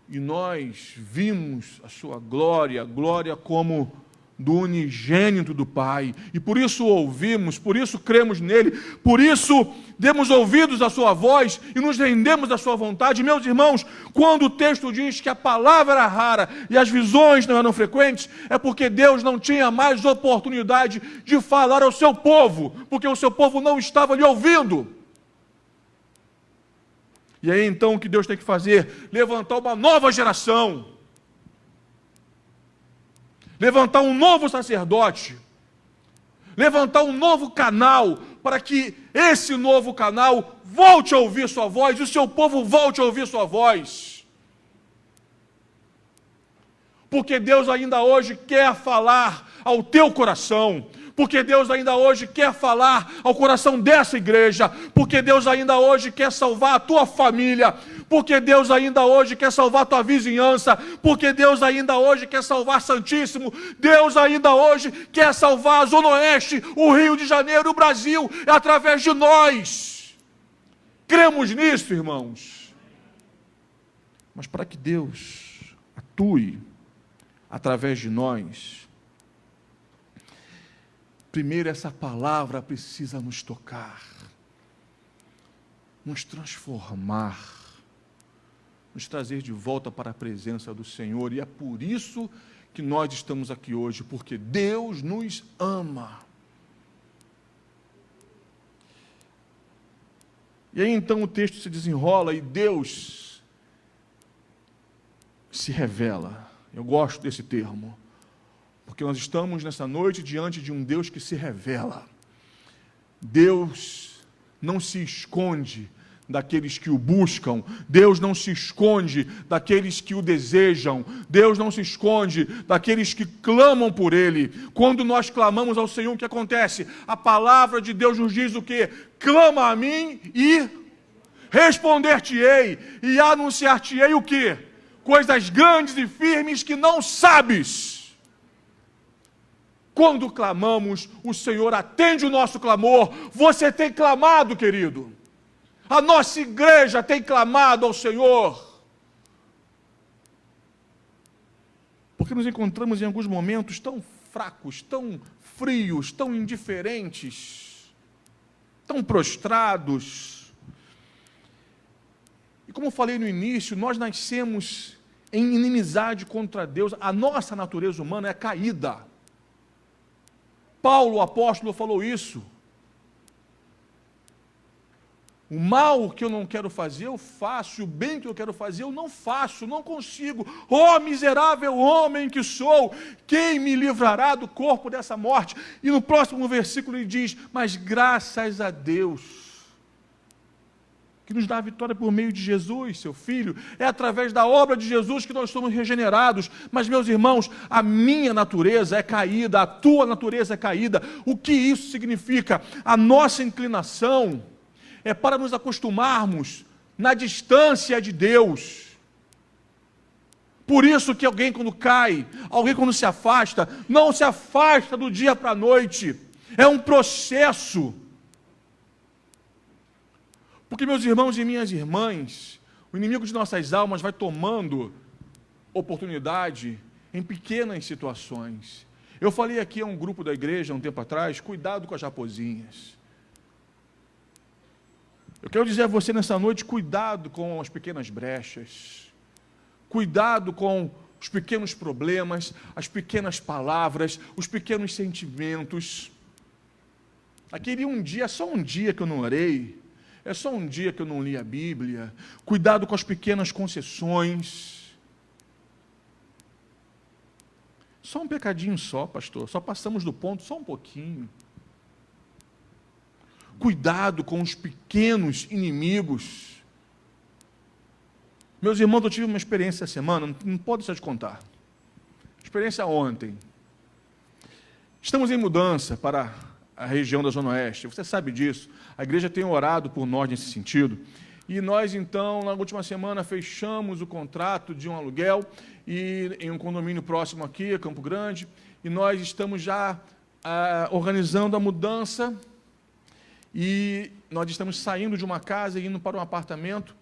Speaker 1: e nós vimos a sua glória como do unigênito do Pai, e por isso o ouvimos, por isso cremos nele, por isso demos ouvidos à sua voz e nos rendemos à sua vontade. Meus irmãos, quando o texto diz que a palavra era rara e as visões não eram frequentes, é porque Deus não tinha mais oportunidade de falar ao seu povo, porque o seu povo não estava lhe ouvindo. E aí então o que Deus tem que fazer? Levantar uma nova geração, levantar um novo sacerdote, levantar um novo canal, para que esse novo canal volte a ouvir sua voz, e o seu povo volte a ouvir sua voz. Porque Deus ainda hoje quer falar ao teu coração, porque Deus ainda hoje quer falar ao coração dessa igreja, porque Deus ainda hoje quer salvar a tua família, porque Deus ainda hoje quer salvar a tua vizinhança, porque Deus ainda hoje quer salvar Santíssimo, Deus ainda hoje quer salvar a Zona Oeste, o Rio de Janeiro, o Brasil, é através de nós. Cremos nisso, irmãos. Mas para que Deus atue através de nós, primeiro, essa palavra precisa nos tocar, nos transformar, nos trazer de volta para a presença do Senhor. E é por isso que nós estamos aqui hoje, porque Deus nos ama. E aí então o texto se desenrola e Deus se revela. Eu gosto desse termo, porque nós estamos nessa noite diante de um Deus que se revela. Deus não se esconde daqueles que o buscam, Deus não se esconde daqueles que o desejam, Deus não se esconde daqueles que clamam por Ele. Quando nós clamamos ao Senhor, o que acontece? A palavra de Deus nos diz o quê? Clama a mim e responder-te-ei, e anunciar-te-ei o quê? Coisas grandes e firmes que não sabes. Quando clamamos, o Senhor atende o nosso clamor. Você tem clamado, querido. A nossa igreja tem clamado ao Senhor. porque nos encontramos em alguns momentos tão fracos, tão frios, tão indiferentes, tão prostrados. E como eu falei no início, nós nascemos em inimizade contra Deus, a nossa natureza humana é caída. Paulo, o apóstolo, falou isso. O mal que eu não quero fazer, eu faço. O bem que eu quero fazer, eu não faço, não consigo. Oh, miserável homem que sou, quem me livrará do corpo dessa morte? E no próximo versículo ele diz, mas graças a Deus, que nos dá a vitória por meio de Jesus, seu Filho. É através da obra de Jesus que nós somos regenerados. Mas, meus irmãos, a minha natureza é caída, a tua natureza é caída. O que isso significa? A nossa inclinação é para nos acostumarmos na distância de Deus. Por isso que alguém quando cai, alguém quando se afasta, não se afasta do dia para a noite. É um processo. Porque, meus irmãos e minhas irmãs, o inimigo de nossas almas vai tomando oportunidade em pequenas situações. Eu falei aqui a um grupo da igreja, um tempo atrás, cuidado com as raposinhas. Eu quero dizer a você nessa noite, cuidado com as pequenas brechas, cuidado com os pequenos problemas, as pequenas palavras, os pequenos sentimentos. Aquele um dia, só um dia que eu não orei, é só um dia que eu não li a Bíblia. Cuidado com as pequenas concessões. Só um pecadinho só, pastor, só passamos do ponto, só um pouquinho. Cuidado com os pequenos inimigos. Meus irmãos, eu tive uma experiência essa semana, não pode deixar de contar. Experiência ontem. Estamos em mudança para a região da Zona Oeste, você sabe disso. A igreja tem orado por nós nesse sentido. E nós, então, na última semana, fechamos o contrato de um aluguel e em um condomínio próximo aqui, Campo Grande, e nós estamos já organizando a mudança. E nós estamos saindo de uma casa e indo para um apartamento.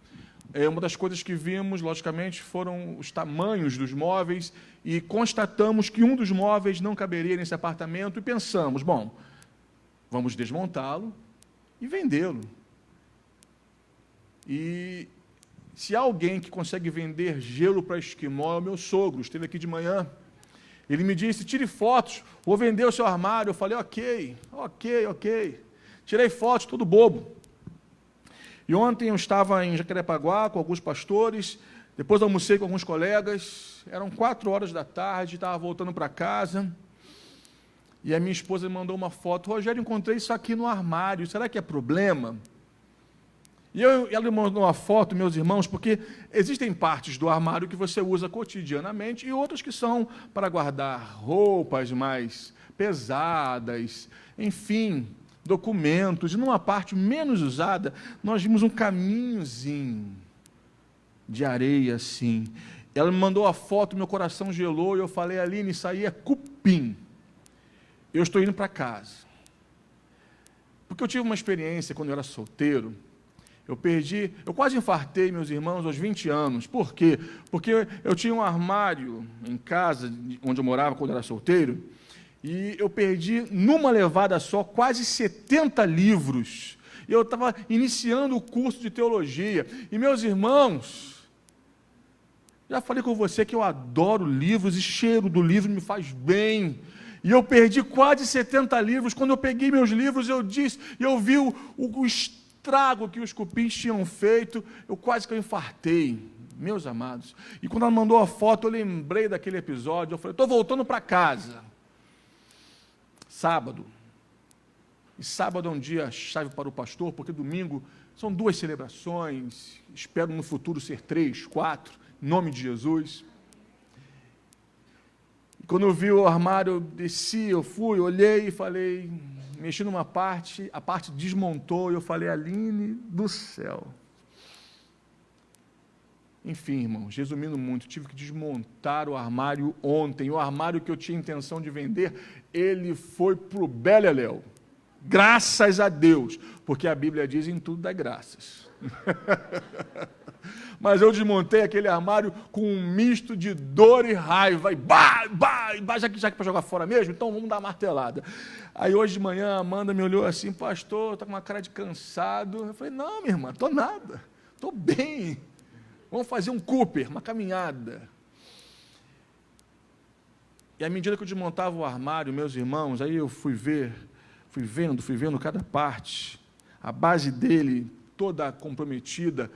Speaker 1: Uma das coisas que vimos, logicamente, foram os tamanhos dos móveis e constatamos que um dos móveis não caberia nesse apartamento e pensamos, bom, vamos desmontá-lo e vendê-lo. E se há alguém que consegue vender gelo para esquimó, é o meu sogro, esteve aqui de manhã. Ele me disse, tire fotos, vou vender o seu armário. Eu falei, ok. Tirei fotos, todo bobo. E ontem eu estava em Jacarepaguá com alguns pastores, depois almocei com alguns colegas, eram 4h da tarde, estava voltando para casa, e a minha esposa me mandou uma foto, Rogério, encontrei isso aqui no armário, será que é problema? E ela me mandou uma foto, meus irmãos, porque existem partes do armário que você usa cotidianamente, e outras que são para guardar roupas mais pesadas, enfim, documentos, e numa parte menos usada, nós vimos um caminhozinho de areia assim. Ela me mandou a foto, meu coração gelou, e eu falei, Aline, isso aí é cupim. Eu estou indo para casa. Porque eu tive uma experiência quando eu era solteiro, eu quase infartei, meus irmãos, aos 20 anos. Por quê? Porque eu tinha um armário em casa, onde eu morava quando eu era solteiro, e eu perdi, numa levada só, quase 70 livros. Eu estava iniciando o curso de teologia. E, meus irmãos, já falei com você que eu adoro livros, e cheiro do livro me faz bem. E eu perdi quase 70 livros. Quando eu peguei meus livros, eu vi o estrago que os cupins tinham feito, eu quase que eu infartei, meus amados. E quando ela mandou a foto, eu lembrei daquele episódio, eu falei, estou voltando para casa. Sábado. E sábado é um dia chave para o pastor, porque domingo são 2 celebrações, espero no futuro ser 3, 4, em nome de Jesus. E quando eu vi o armário, eu desci, eu fui, olhei e falei, mexi numa parte, a parte desmontou, e eu falei, Aline do céu. Enfim, irmãos, resumindo muito, tive que desmontar o armário ontem. O armário que eu tinha intenção de vender, ele foi para o beleléu. Graças a Deus, porque a Bíblia diz em tudo dá graças. Mas eu desmontei aquele armário com um misto de dor e raiva. E já que é para jogar fora mesmo, então vamos dar uma martelada. Aí hoje de manhã a Amanda me olhou assim, pastor, está com uma cara de cansado. Eu falei, não, minha irmã, estou nada, estou bem. Vamos fazer um Cooper, uma caminhada. E à medida que eu desmontava o armário, meus irmãos, aí eu fui vendo cada parte. A base dele, toda comprometida,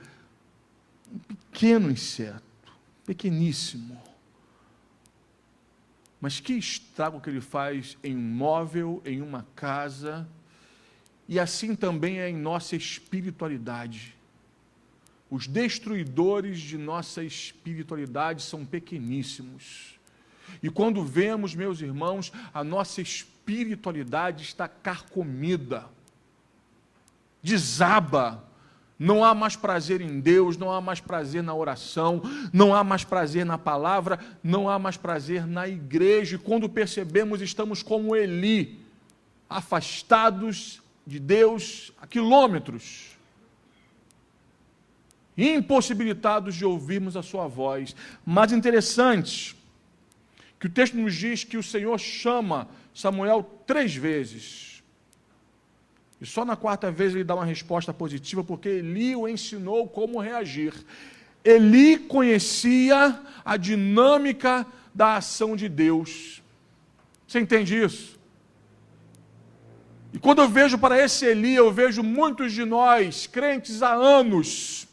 Speaker 1: um pequeno inseto, pequeníssimo. Mas que estrago que ele faz em um móvel, em uma casa, e assim também é em nossa espiritualidade. Os destruidores de nossa espiritualidade são pequeníssimos. E quando vemos, meus irmãos, a nossa espiritualidade está carcomida, desaba, não há mais prazer em Deus, não há mais prazer na oração, não há mais prazer na palavra, não há mais prazer na igreja. E quando percebemos, estamos como Eli, afastados de Deus a quilômetros, impossibilitados de ouvirmos a sua voz. Mas interessante que o texto nos diz que o Senhor chama Samuel 3 vezes. E só na 4ª vez ele dá uma resposta positiva, porque Eli o ensinou como reagir. Eli conhecia a dinâmica da ação de Deus. Você entende isso? E quando eu vejo para esse Eli, eu vejo muitos de nós, crentes há anos,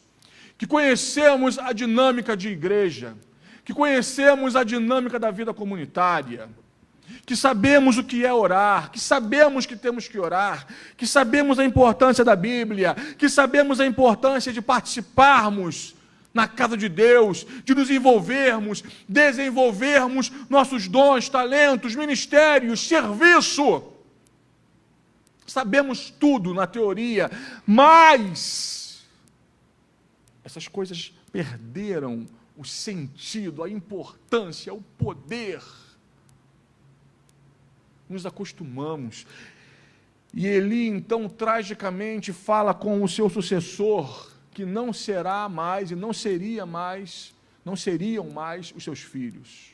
Speaker 1: que conhecemos a dinâmica de igreja, que conhecemos a dinâmica da vida comunitária, que sabemos o que é orar, que sabemos que temos que orar, que sabemos a importância da Bíblia, que sabemos a importância de participarmos na casa de Deus, de nos envolvermos, desenvolvermos nossos dons, talentos, ministérios, serviço. Sabemos tudo na teoria, mas essas coisas perderam o sentido, a importância, o poder. Nos acostumamos. E Eli, então, tragicamente fala com o seu sucessor, que não será mais e não seriam mais os seus filhos.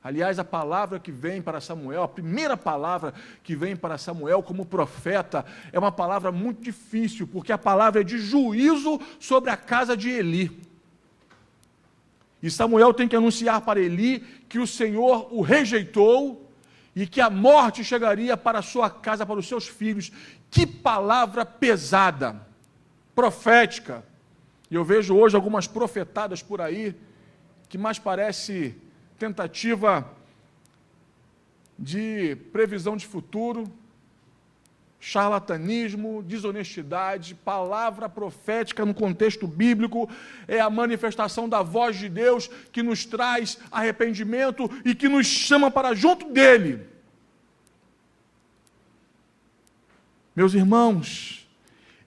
Speaker 1: Aliás, a palavra que vem para Samuel, a primeira palavra que vem para Samuel como profeta, é uma palavra muito difícil, porque a palavra é de juízo sobre a casa de Eli. E Samuel tem que anunciar para Eli que o Senhor o rejeitou e que a morte chegaria para a sua casa, para os seus filhos. Que palavra pesada, profética. E eu vejo hoje algumas profetadas por aí, que mais parece tentativa de previsão de futuro, charlatanismo, desonestidade. Palavra profética no contexto bíblico é a manifestação da voz de Deus que nos traz arrependimento e que nos chama para junto dele. Meus irmãos,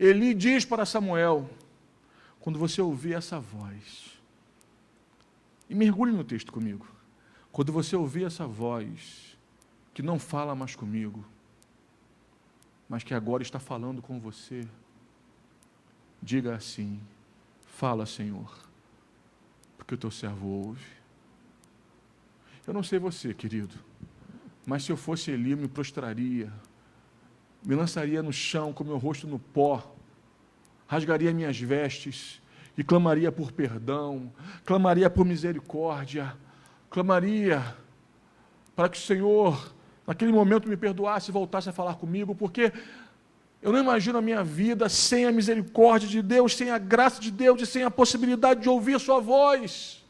Speaker 1: Eli diz para Samuel, quando você ouvir essa voz, e mergulhe no texto comigo, quando você ouvir essa voz, que não fala mais comigo, mas que agora está falando com você, diga assim: fala, Senhor, porque o teu servo ouve. Eu não sei você, querido, mas se eu fosse Eli, eu me prostraria, me lançaria no chão com meu rosto no pó, rasgaria minhas vestes e clamaria por perdão, clamaria por misericórdia, clamaria para que o Senhor, naquele momento, me perdoasse e voltasse a falar comigo, porque eu não imagino a minha vida sem a misericórdia de Deus, sem a graça de Deus e sem a possibilidade de ouvir sua voz.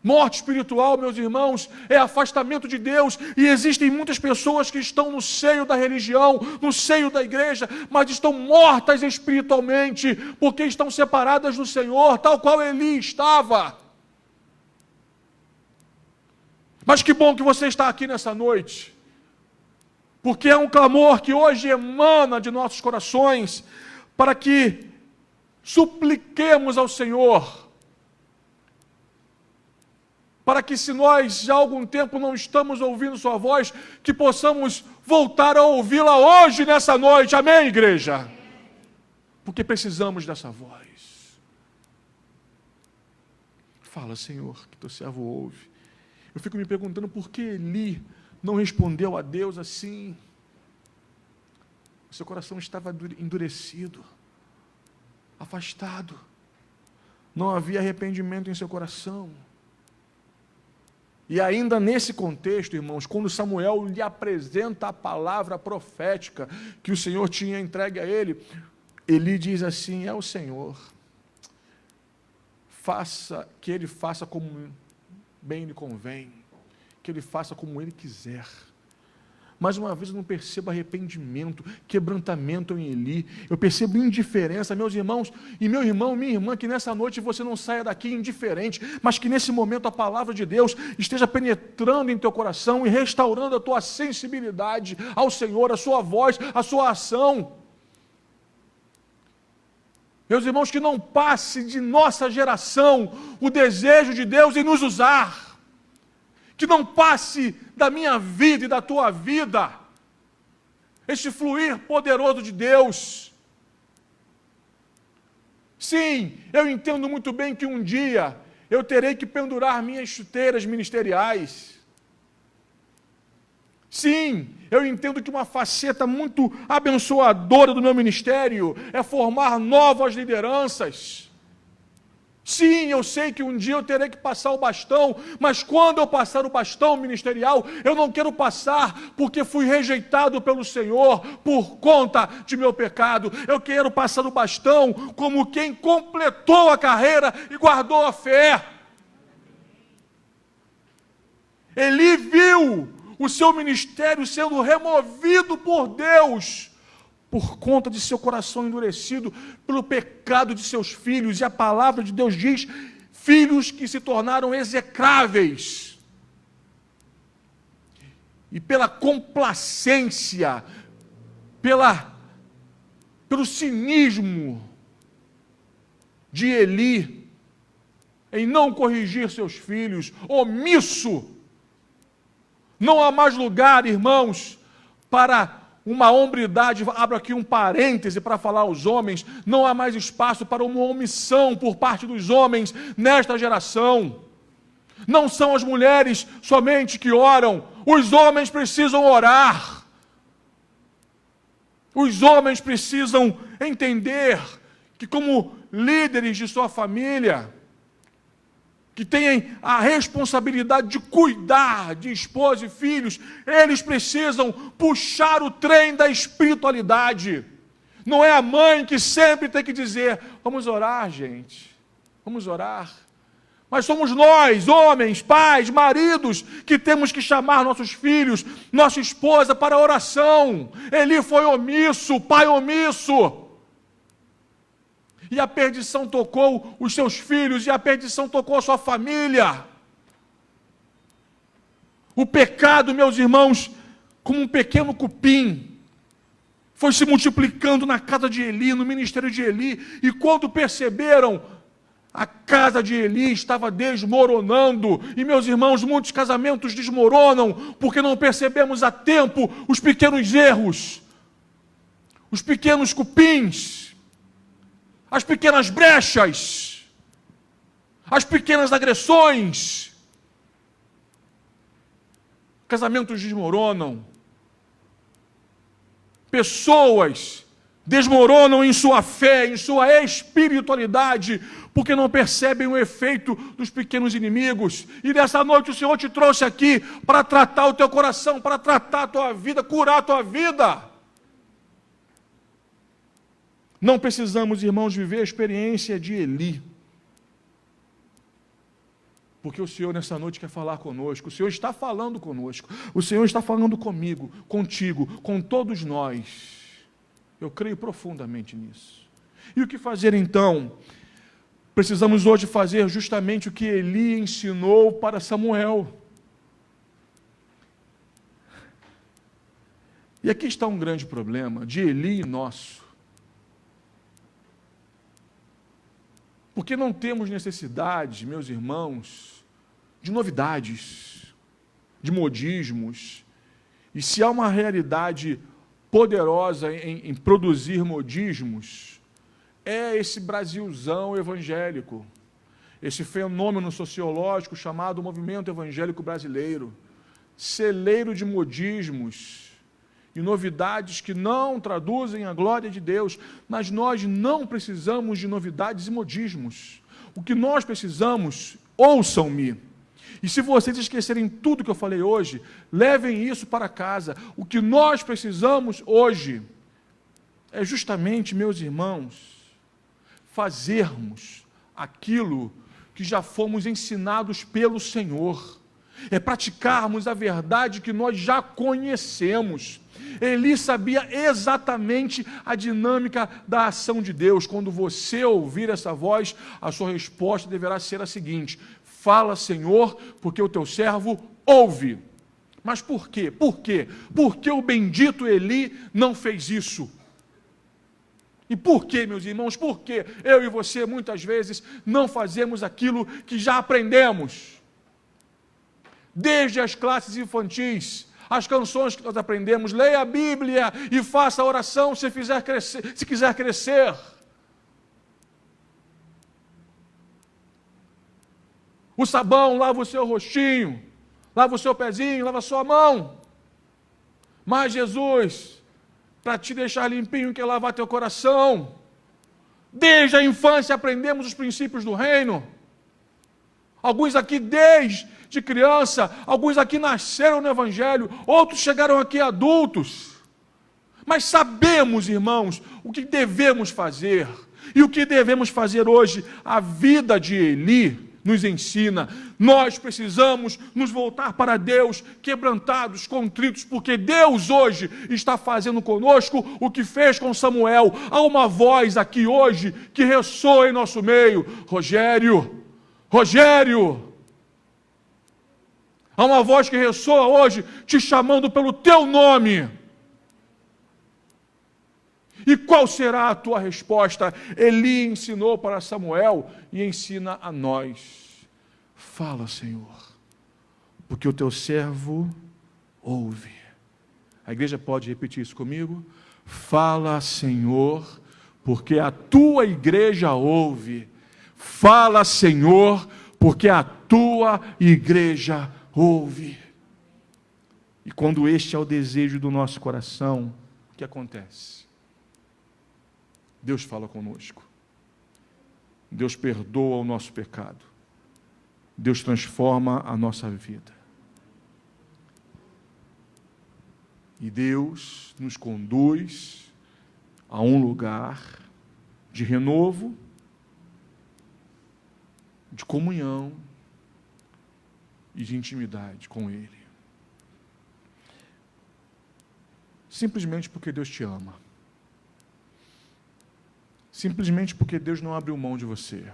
Speaker 1: Morte espiritual, meus irmãos, é afastamento de Deus, e existem muitas pessoas que estão no seio da religião, no seio da igreja, mas estão mortas espiritualmente, porque estão separadas do Senhor, tal qual Eli estava. Mas que bom que você está aqui nessa noite, porque é um clamor que hoje emana de nossos corações, para que supliquemos ao Senhor, para que, se nós já há algum tempo não estamos ouvindo sua voz, que possamos voltar a ouvi-la hoje, nessa noite. Amém, igreja? Porque precisamos dessa voz. Fala, Senhor, que teu servo ouve. Eu fico me perguntando por que Eli não respondeu a Deus assim. O seu coração estava endurecido, afastado. Não havia arrependimento em seu coração. E ainda nesse contexto, irmãos, quando Samuel lhe apresenta a palavra profética que o Senhor tinha entregue a ele, Eli diz assim: é o Senhor, que ele faça como bem lhe convém, que ele faça como ele quiser. Mais uma vez eu não percebo arrependimento, quebrantamento em Eli, eu percebo indiferença, meus irmãos, e meu irmão, minha irmã, que nessa noite você não saia daqui indiferente, mas que nesse momento a palavra de Deus esteja penetrando em teu coração e restaurando a tua sensibilidade ao Senhor, a sua voz, a sua ação. Meus irmãos, que não passe de nossa geração o desejo de Deus em nos usar, que não passe da minha vida e da tua vida este fluir poderoso de Deus. Sim, eu entendo muito bem que um dia eu terei que pendurar minhas chuteiras ministeriais. Sim, eu entendo que uma faceta muito abençoadora do meu ministério é formar novas lideranças. Sim, eu sei que um dia eu terei que passar o bastão, mas quando eu passar o bastão ministerial, eu não quero passar porque fui rejeitado pelo Senhor por conta de meu pecado. Eu quero passar o bastão como quem completou a carreira e guardou a fé. Eli viu o seu ministério sendo removido por Deus, por conta de seu coração endurecido, pelo pecado de seus filhos, e a palavra de Deus diz, filhos que se tornaram execráveis, e pela complacência, pelo cinismo de Eli, em não corrigir seus filhos, omisso. Não há mais lugar, irmãos, para uma hombridade, abro aqui um parêntese para falar aos homens, não há mais espaço para uma omissão por parte dos homens nesta geração. Não são as mulheres somente que oram, os homens precisam orar. Os homens precisam entender que, como líderes de sua família, que têm a responsabilidade de cuidar de esposa e filhos, eles precisam puxar o trem da espiritualidade. Não é a mãe que sempre tem que dizer, vamos orar, gente, vamos orar. Mas somos nós, homens, pais, maridos, que temos que chamar nossos filhos, nossa esposa para a oração. Eli foi omisso, pai omisso. E a perdição tocou os seus filhos, e a perdição tocou a sua família. O pecado, meus irmãos, como um pequeno cupim, foi se multiplicando na casa de Eli, no ministério de Eli, e quando perceberam, a casa de Eli estava desmoronando. E, meus irmãos, muitos casamentos desmoronam, porque não percebemos a tempo os pequenos erros, os pequenos cupins, as pequenas brechas, as pequenas agressões. Casamentos desmoronam. Pessoas desmoronam em sua fé, em sua espiritualidade, porque não percebem o efeito dos pequenos inimigos. E nessa noite o Senhor te trouxe aqui para tratar o teu coração, para tratar a tua vida, curar a tua vida. Não precisamos, irmãos, viver a experiência de Eli, porque o Senhor nessa noite quer falar conosco, o Senhor está falando conosco, o Senhor está falando comigo, contigo, com todos nós. Eu creio profundamente nisso. E o que fazer então? Precisamos hoje fazer justamente o que Eli ensinou para Samuel. E aqui está um grande problema de Eli e nosso. Porque não temos necessidade, meus irmãos, de novidades, de modismos. E se há uma realidade poderosa em produzir modismos, é esse Brasilzão evangélico. esse fenômeno sociológico chamado movimento evangélico brasileiro, celeiro de modismos e novidades que não traduzem a glória de Deus, mas nós não precisamos de novidades e modismos. O que nós precisamos, ouçam-me, e se vocês esquecerem tudo que eu falei hoje, levem isso para casa. O que nós precisamos hoje é justamente, meus irmãos, fazermos aquilo que já fomos ensinados pelo Senhor. É praticarmos a verdade que nós já conhecemos. Eli sabia exatamente a dinâmica da ação de Deus. Quando você ouvir essa voz, a sua resposta deverá ser a seguinte: fala, Senhor, porque o teu servo ouve. Mas por quê? Por quê? Porque o bendito Eli não fez isso. E por quê, meus irmãos? Por que eu e você muitas vezes não fazemos aquilo que já aprendemos? Desde as classes infantis, as canções que nós aprendemos, leia a Bíblia e faça a oração se quiser crescer. O sabão lava o seu rostinho, lava o seu pezinho, lava a sua mão. Mas Jesus, para te deixar limpinho, quer lavar teu coração. Desde a infância aprendemos os princípios do reino. Alguns aqui desde criança, alguns aqui nasceram no Evangelho, outros chegaram aqui adultos. Mas sabemos, irmãos, o que devemos fazer. E o que devemos fazer hoje? A vida de Eli nos ensina. Nós precisamos nos voltar para Deus, quebrantados, contritos, porque Deus hoje está fazendo conosco o que fez com Samuel. Há uma voz aqui hoje que ressoa em nosso meio: Rogério, Rogério. Há uma voz que ressoa hoje te chamando pelo teu nome. E qual será a tua resposta? Eli ensinou para Samuel e ensina a nós. Fala, Senhor, porque o teu servo ouve. A igreja pode repetir isso comigo? Fala, Senhor, porque a tua igreja ouve. Fala, Senhor, porque a tua igreja ouve. E quando este é o desejo do nosso coração, o que acontece? Deus fala conosco. Deus perdoa o nosso pecado. Deus transforma a nossa vida. E Deus nos conduz a um lugar de renovo, de comunhão e de intimidade com Ele. Simplesmente porque Deus te ama. Simplesmente porque Deus não abriu mão de você.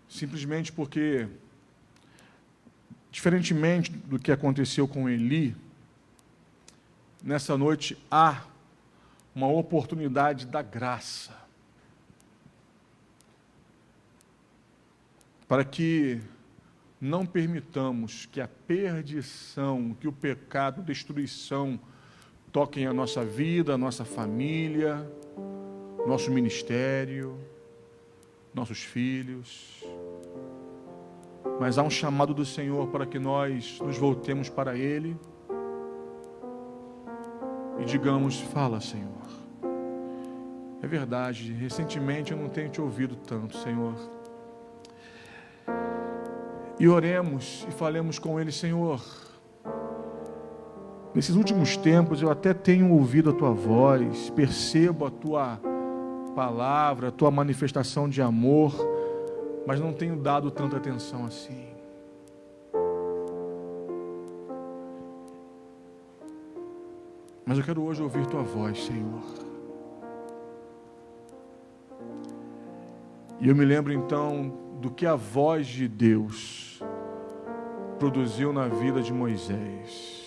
Speaker 1: Simplesmente porque, diferentemente do que aconteceu com Eli, nessa noite há uma oportunidade da graça para que não permitamos que a perdição, que o pecado, a destruição toquem a nossa vida, a nossa família, nosso ministério, nossos filhos. Mas há um chamado do Senhor para que nós nos voltemos para Ele e digamos: fala, Senhor. É verdade, recentemente eu não tenho te ouvido tanto, Senhor. E oremos e falemos com Ele: Senhor, nesses últimos tempos eu até tenho ouvido a Tua voz, percebo a Tua palavra, a Tua manifestação de amor, mas não tenho dado tanta atenção assim. Mas eu quero hoje ouvir Tua voz, Senhor. E eu me lembro então do que a voz de Deus produziu na vida de Moisés.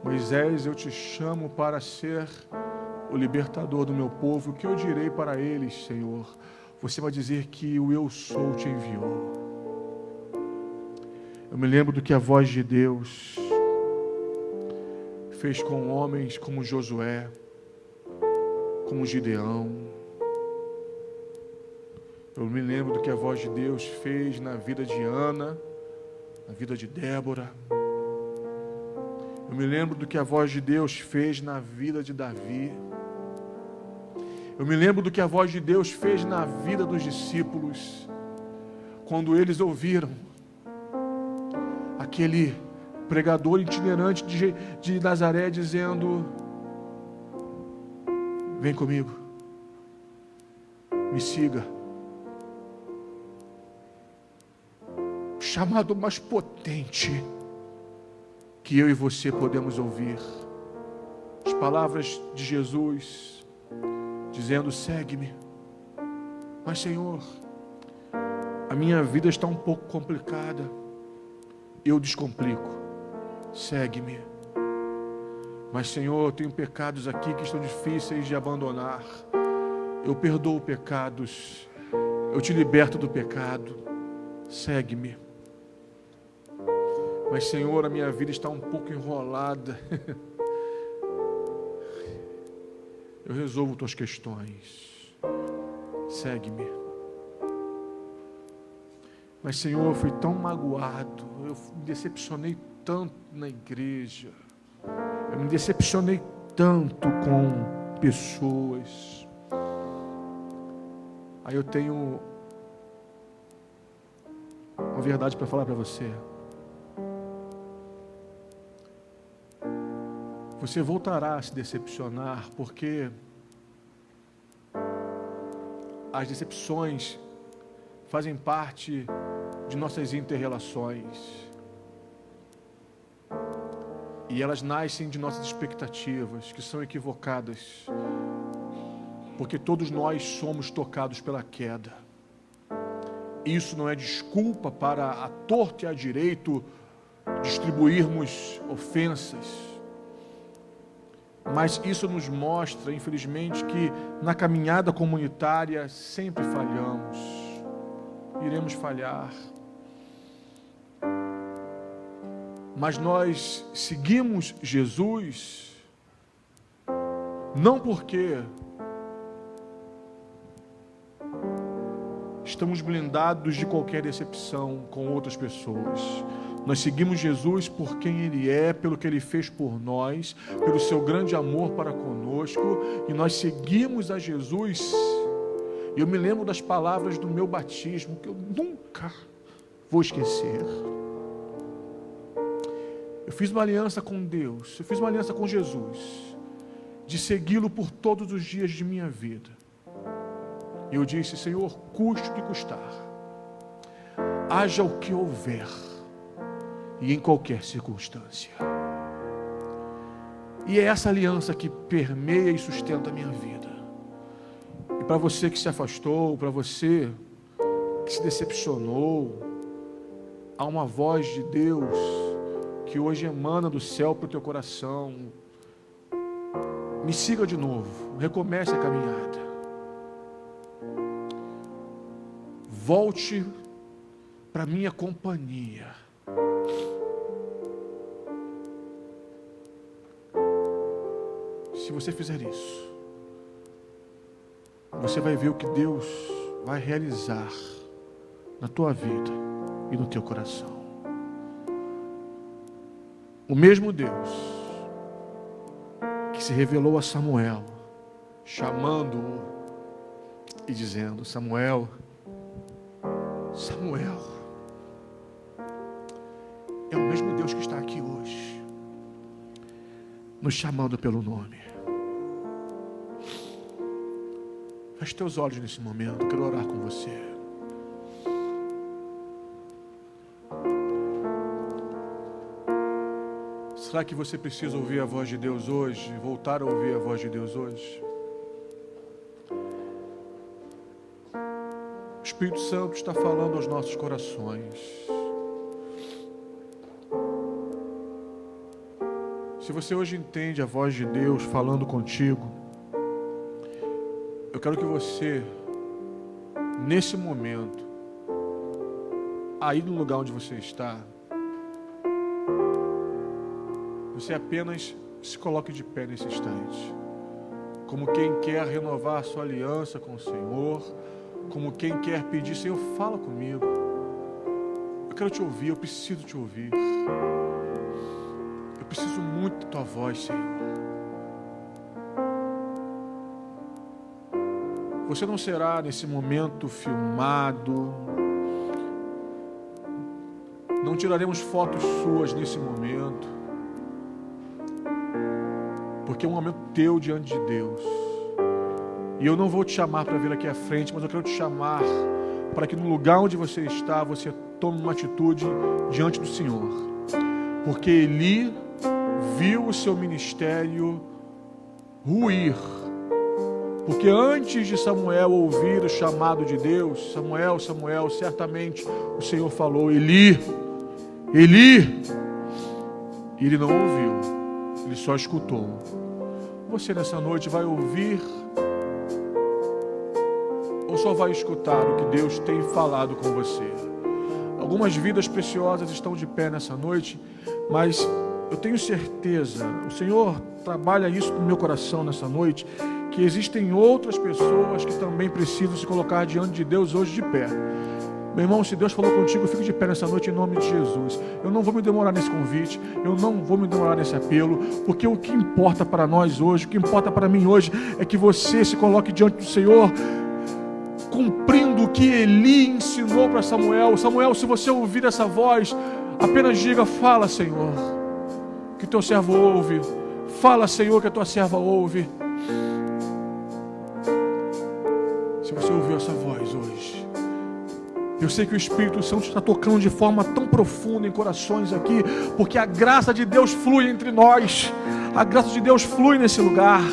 Speaker 1: Moisés, eu te chamo para ser o libertador do meu povo. O que eu direi para eles, Senhor? Você vai dizer que o Eu Sou te enviou. Eu me lembro do que a voz de Deus fez com homens como Josué, como Gideão, Eu me lembro do que a voz de Deus fez na vida de Ana, na vida de Débora. Eu me lembro do que a voz de Deus fez na vida de Davi. Eu me lembro do que a voz de Deus fez na vida dos discípulos, quando eles ouviram aquele pregador itinerante de Nazaré dizendo: vem comigo, me siga. O chamado mais potente que eu e você podemos ouvir, as palavras de Jesus dizendo: segue-me. Mas Senhor, a minha vida está um pouco complicada, eu descomplico, segue-me. Mas Senhor, eu tenho pecados aqui que estão difíceis de abandonar, eu perdoo pecados, eu te liberto do pecado, segue-me. Mas Senhor, a minha vida está um pouco enrolada, eu resolvo tuas questões, segue-me. Mas Senhor, eu fui tão magoado, eu me decepcionei tanto na igreja, eu me decepcionei tanto com pessoas. Aí eu tenho uma verdade para falar para você. Você voltará a se decepcionar, porque as decepções fazem parte de nossas inter-relações. E elas nascem de nossas expectativas, que são equivocadas, porque todos nós somos tocados pela queda. Isso não é desculpa para à torta e à direito distribuirmos ofensas, mas isso nos mostra, infelizmente, que na caminhada comunitária sempre falhamos, iremos falhar. Mas nós seguimos Jesus, não porque estamos blindados de qualquer decepção com outras pessoas. Nós seguimos Jesus por quem Ele é, pelo que Ele fez por nós, pelo seu grande amor para conosco, e nós seguimos a Jesus. Eu me lembro das palavras do meu batismo, que eu nunca vou esquecer. Eu fiz uma aliança com Deus, eu fiz uma aliança com Jesus, de segui-lo por todos os dias de minha vida. E eu disse: Senhor, custe o que custar, haja o que houver, e em qualquer circunstância. E é essa aliança que permeia e sustenta a minha vida. E para você que se afastou, para você que se decepcionou, há uma voz de Deus que hoje emana do céu para o teu coração: me siga de novo, recomece a caminhada, volte para a minha companhia. Se você fizer isso, você vai ver o que Deus vai realizar na tua vida e no teu coração. O mesmo Deus que se revelou a Samuel, chamando-o e dizendo: Samuel, Samuel, é o mesmo Deus que está aqui hoje, nos chamando pelo nome. Feche teus olhos nesse momento, eu quero orar com você. Será que você precisa ouvir a voz de Deus hoje? Voltar a ouvir a voz de Deus hoje? O Espírito Santo está falando aos nossos corações. Se você hoje entende a voz de Deus falando contigo, eu quero que você, nesse momento, aí no lugar onde você está, você apenas se coloque de pé nesse instante, como quem quer renovar a sua aliança com o Senhor, como quem quer pedir: Senhor, fala comigo. Eu quero te ouvir, eu preciso te ouvir. Eu preciso muito da tua voz, Senhor. Você não será nesse momento filmado. Não tiraremos fotos suas nesse momento. Porque é um momento teu diante de Deus. E eu não vou te chamar para vir aqui à frente, mas eu quero te chamar para que no lugar onde você está, você tome uma atitude diante do Senhor. Porque Eli viu o seu ministério ruir. Porque antes de Samuel ouvir o chamado de Deus, Samuel, Samuel, certamente o Senhor falou: Eli, Eli. E ele não ouviu, ele só escutou. Você nessa noite vai ouvir ou só vai escutar o que Deus tem falado com você? Algumas vidas preciosas estão de pé nessa noite, mas eu tenho certeza, o Senhor trabalha isso no meu coração nessa noite, que existem outras pessoas que também precisam se colocar diante de Deus hoje de pé. Meu irmão, se Deus falou contigo, fique de pé nessa noite em nome de Jesus. Eu não vou me demorar nesse convite, eu não vou me demorar nesse apelo, porque o que importa para nós hoje, o que importa para mim hoje, é que você se coloque diante do Senhor, cumprindo o que Eli ensinou para Samuel. Samuel, se você ouvir essa voz, apenas diga: fala, Senhor, que teu servo ouve. Fala, Senhor, que a tua serva ouve. Se você ouviu essa voz hoje, eu sei que o Espírito Santo está tocando de forma tão profunda em corações aqui, porque a graça de Deus flui entre nós. A graça de Deus flui nesse lugar.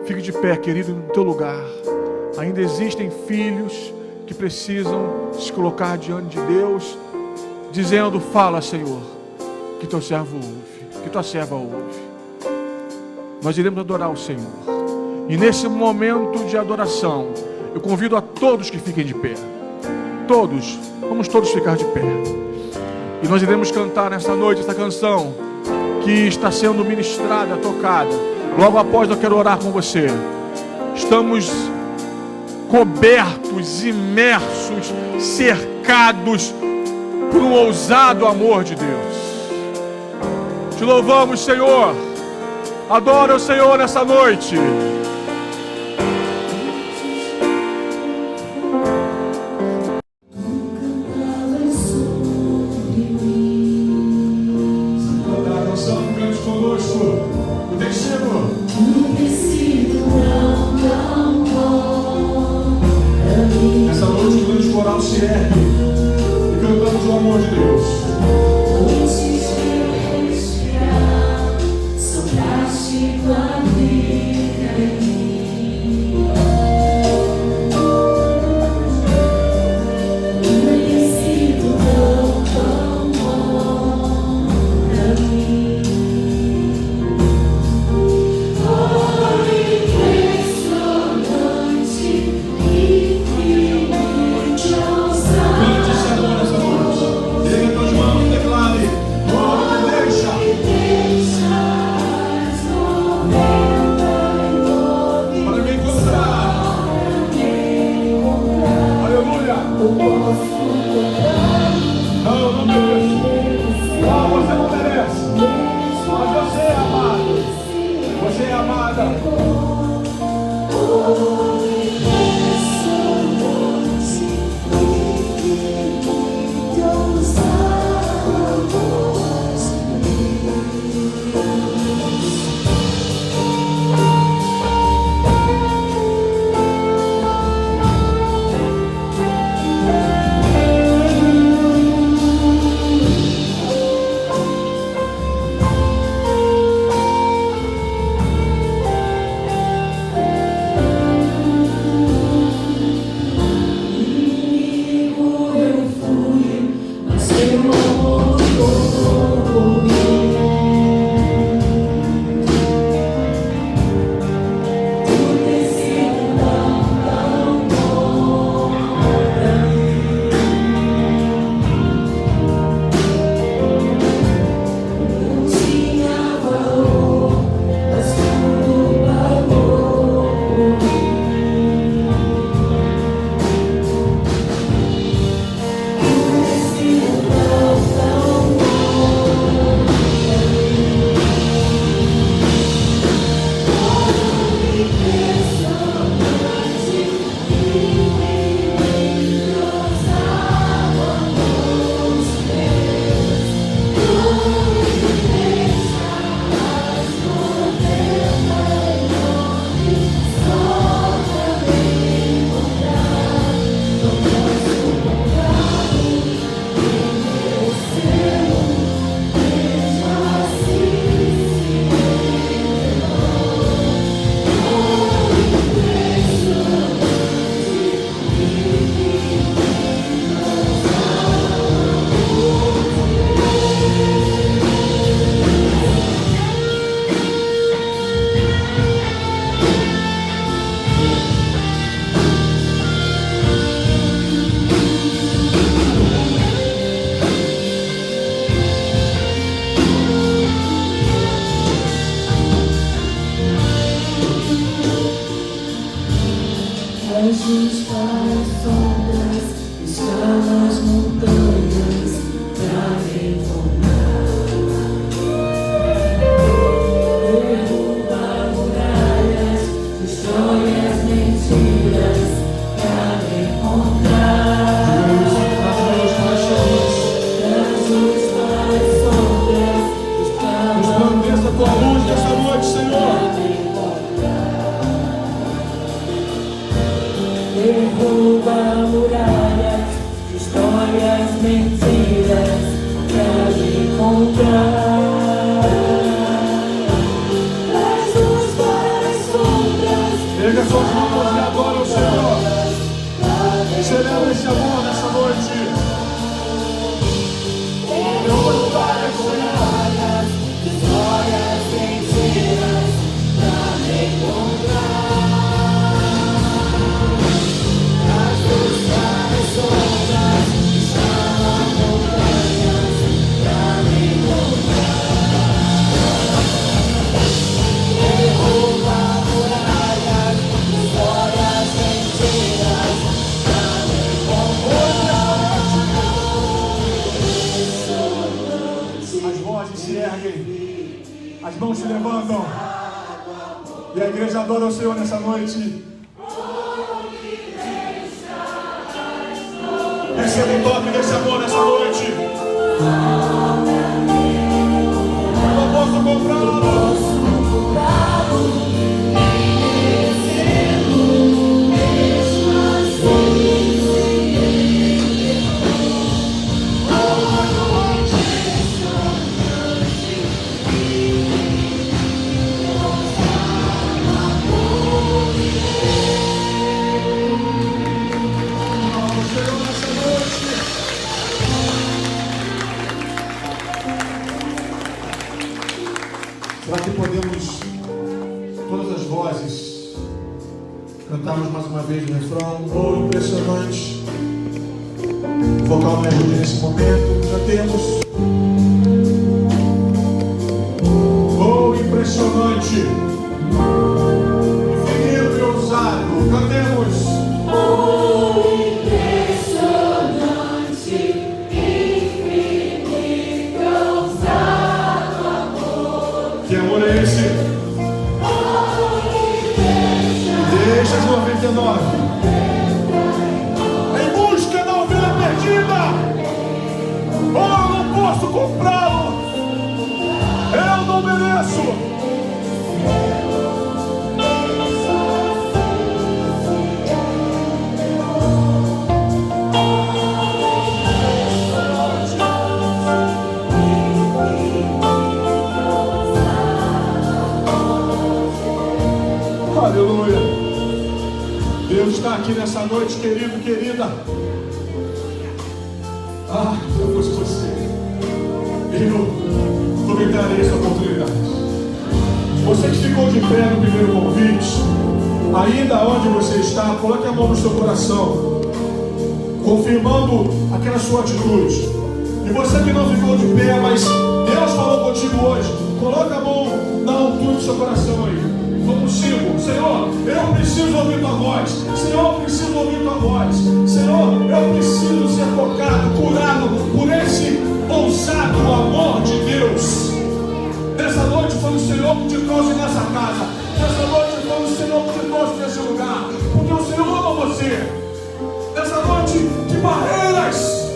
Speaker 1: Fique de pé, querido, no teu lugar. Ainda existem filhos que precisam se colocar diante de Deus, dizendo: fala, Senhor, que teu servo ouve, que tua serva ouve. Nós iremos adorar o Senhor. E nesse momento de adoração, eu convido a todos que fiquem de pé. Todos, vamos todos ficar de pé. E nós iremos cantar nessa noite essa canção que está sendo ministrada, tocada. Logo após eu quero orar com você. Estamos cobertos, imersos, cercados por um ousado amor de Deus. Te louvamos, Senhor. Adora o Senhor nessa noite. Erga suas mãos e adora o Senhor. Celebra esse amor nessa noite. Eu vou louvar o Senhor.
Speaker 4: Histórias mentiras pra me encontrar. As tuas sombras estavam montanhas pra me encontrar. Ele rouba muralhas, histórias mentiras pra me encontrar.
Speaker 1: As vozes se erguem, as mãos se levantam, e a igreja adora o Senhor nessa noite. Receba o toque desse amor nessa noite. Eu não posso comprá-lo. Será que podemos, todas as vozes, cantarmos mais uma vez o refrão? Oh, impressionante. O vocal me ajude nesse momento. Cantemos. Oh, impressionante. Infinito e ousado. Cantemos. Que amor é esse? Deixa as 99 em busca da ovelha perdida. Oh, eu não posso comprá-lo. Eu não mereço. Aleluia. Deus está aqui nessa noite, querido, querida. Ah, se eu fosse você, eu aproveitaria essa oportunidade. Você que ficou de pé no primeiro convite, ainda onde você está, coloque a mão no seu coração, confirmando aquela sua atitude. E você que não ficou de pé, mas Deus falou contigo hoje, coloque a mão na altura do seu coração aí. Vamos contigo. Senhor, eu preciso ouvir tua voz. Senhor, eu preciso ouvir tua voz. Senhor, eu preciso ser tocado, curado por esse ousado amor de Deus. Nessa noite foi o Senhor que te trouxe nessa casa. Nessa noite foi o Senhor que te trouxe nesse lugar. Porque o Senhor ama você. Nessa noite, que barreiras,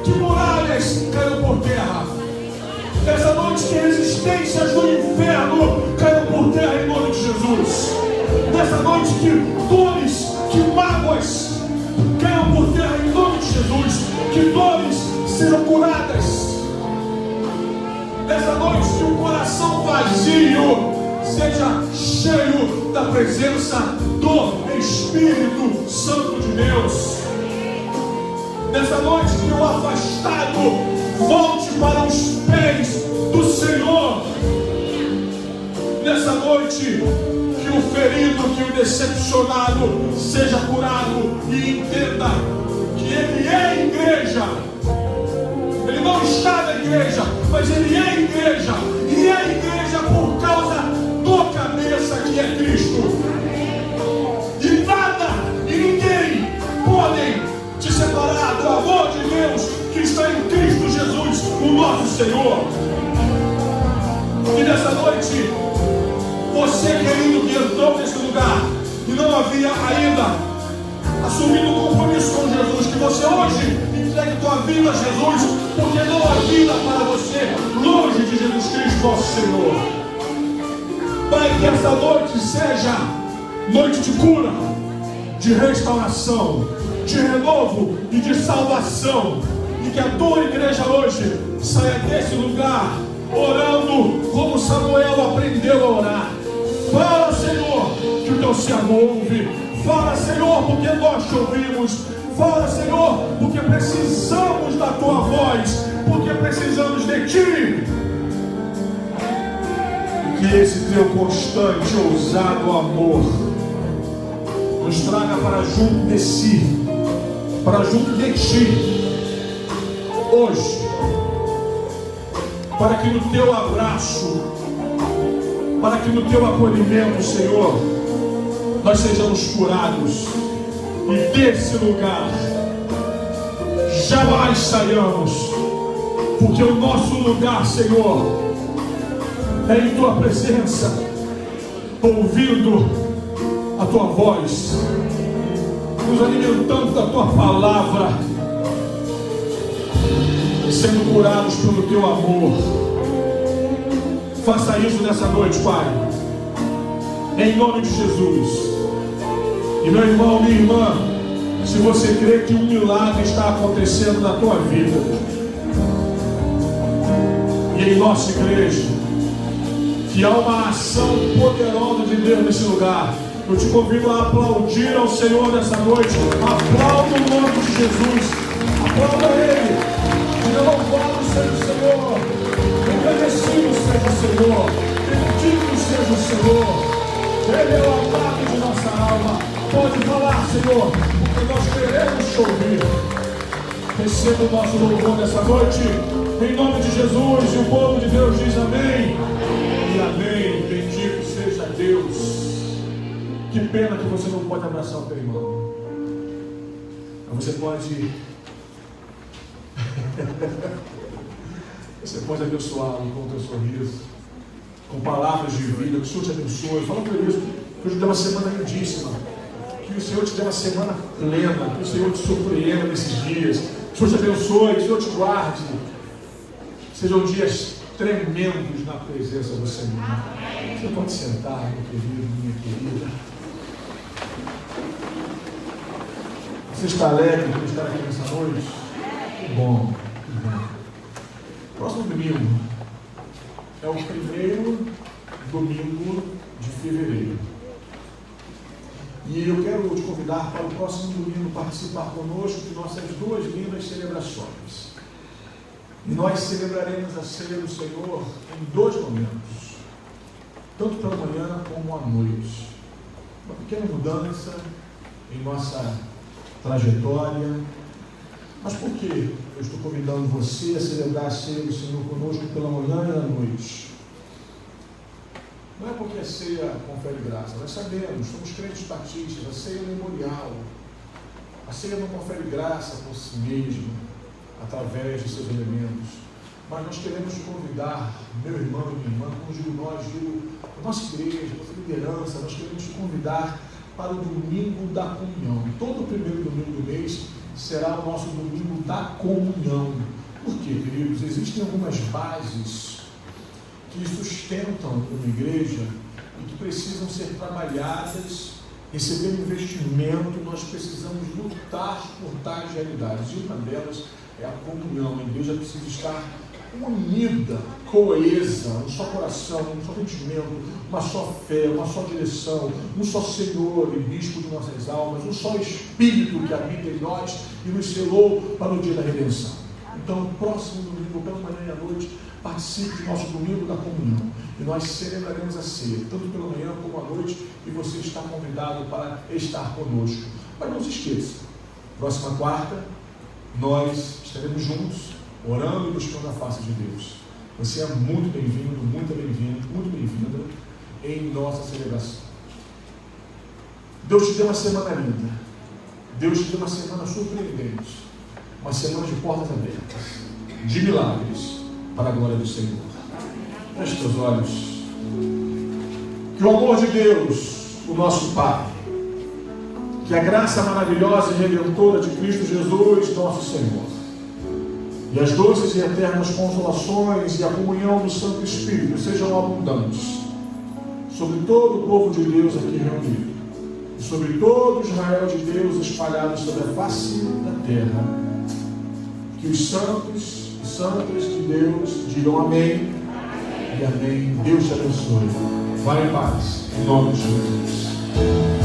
Speaker 1: que muralhas caíram por terra. Nessa noite, que resistências do inferno caíram por terra em nome de Jesus. Nessa noite, que dores, que mágoas caíram por terra em nome de Jesus. Que dores sejam curadas. Nessa noite, que o coração vazio seja cheio da presença do Espírito Santo de Deus. Nessa noite, que o afastado volte para os pés do Senhor. Nessa noite, que o ferido, que o decepcionado seja curado e entenda que ele é igreja. Ele não está na igreja, mas ele é igreja. E é igreja por causa do cabeça que é Cristo. E nada e ninguém podem te separar do amor de Deus que está em Cristo Jesus, o nosso Senhor. E nessa noite, você, querido, que entrou nesse lugar e não havia ainda assumido um compromisso com Jesus, que você hoje entregue tua vida a Jesus, porque não há vida para você longe de Jesus Cristo, nosso Senhor. Pai, que essa noite seja noite de cura, de restauração, de renovo e de salvação. e que a tua igreja hoje saia desse lugar orando como Samuel aprendeu a orar. Fala, Senhor, que o teu servo ouve. Fala, Senhor, porque nós te ouvimos. Fala, Senhor, porque precisamos da tua voz, porque precisamos de ti. Que esse teu constante, ousado amor nos traga para junto de si, para junto de ti, hoje, para que no teu abraço, para que no teu acolhimento, Senhor, nós sejamos curados e desse lugar jamais saiamos, porque o nosso lugar, Senhor, é em tua presença, ouvindo a tua voz, nos alimentando da tua palavra, sendo curados pelo teu amor. Faça isso nessa noite, Pai, em nome de Jesus. E meu irmão, minha irmã, se você crê que um milagre está acontecendo na tua vida e em nossa igreja, que há uma ação poderosa de Deus nesse lugar, eu te convido a aplaudir ao Senhor nessa noite. Aplauda o nome de Jesus, aplauda Ele, e louvado seja o Senhor, agradecido seja o Senhor, bendito seja o Senhor. Ele é o amado de nossa alma. Pode falar, Senhor, porque nós queremos te ouvir. Receba o nosso louvor nessa noite, em nome de Jesus. E o povo de Deus diz amém. Amém, bendito seja Deus. Que pena que você não pode abraçar o teu irmão, mas você pode você pode abençoá-lo com o teu sorriso, com palavras de vida. Que o Senhor te abençoe. Fala por isso, que hoje te dê uma semana lindíssima, que o Senhor te dê uma semana plena, que o Senhor te surpreenda nesses dias, que o Senhor te abençoe, que o Senhor te guarde. Sejam dias tremendos na presença do Senhor. Você pode sentar, meu querido, minha querida. Você está alegre por estar aqui nessa noite? Que bom, que bom. Próximo domingo é o primeiro domingo de fevereiro. E eu quero te convidar para o próximo domingo participar conosco de nossas duas lindas celebrações. E nós celebraremos a ceia do Senhor em dois momentos, tanto pela manhã como à noite. Uma pequena mudança em nossa trajetória. Mas por que eu estou convidando você a celebrar a ceia do Senhor conosco pela manhã e à noite? Não é porque a ceia confere graça, nós sabemos, somos crentes batistas, a ceia é memorial. A ceia não confere graça por si mesma, através de seus elementos, mas nós queremos te convidar, meu irmão e minha irmã, como digo nós, digo a nossa igreja, a nossa liderança, nós queremos te convidar para o domingo da comunhão. Todo o primeiro domingo do mês será o nosso domingo da comunhão. Por quê, queridos? Existem algumas bases que sustentam uma igreja e que precisam ser trabalhadas, receber investimento. Nós precisamos lutar por tais realidades, e uma delas é a comunhão. A igreja precisa estar unida, coesa, um só coração, um só sentimento, uma só fé, uma só direção, um só Senhor e Bispo de nossas almas, um só Espírito que habita em nós e nos selou para o dia da redenção. Então, próximo domingo, pela manhã e à noite, participe do nosso domingo da comunhão. E nós celebraremos a ceia, tanto pela manhã como à noite, e você está convidado para estar conosco. Mas não se esqueça, próxima quarta, nós estaremos juntos, orando e buscando a face de Deus. Você é muito bem-vindo, muito bem-vindo, muito bem-vinda em nossa celebração. Deus te deu uma semana linda. Deus te deu uma semana surpreendente. Uma semana de portas abertas, de milagres, para a glória do Senhor. Feche teus olhos. Que o amor de Deus, o nosso Pai, que a graça maravilhosa e redentora de Cristo Jesus, nosso Senhor, e as doces e eternas consolações e a comunhão do Santo Espírito sejam abundantes sobre todo o povo de Deus aqui reunido, e sobre todo Israel de Deus espalhado sobre a face da terra, Que os santos e santas de Deus digam amém e amém. Deus te abençoe. Vai em paz, em nome de Jesus.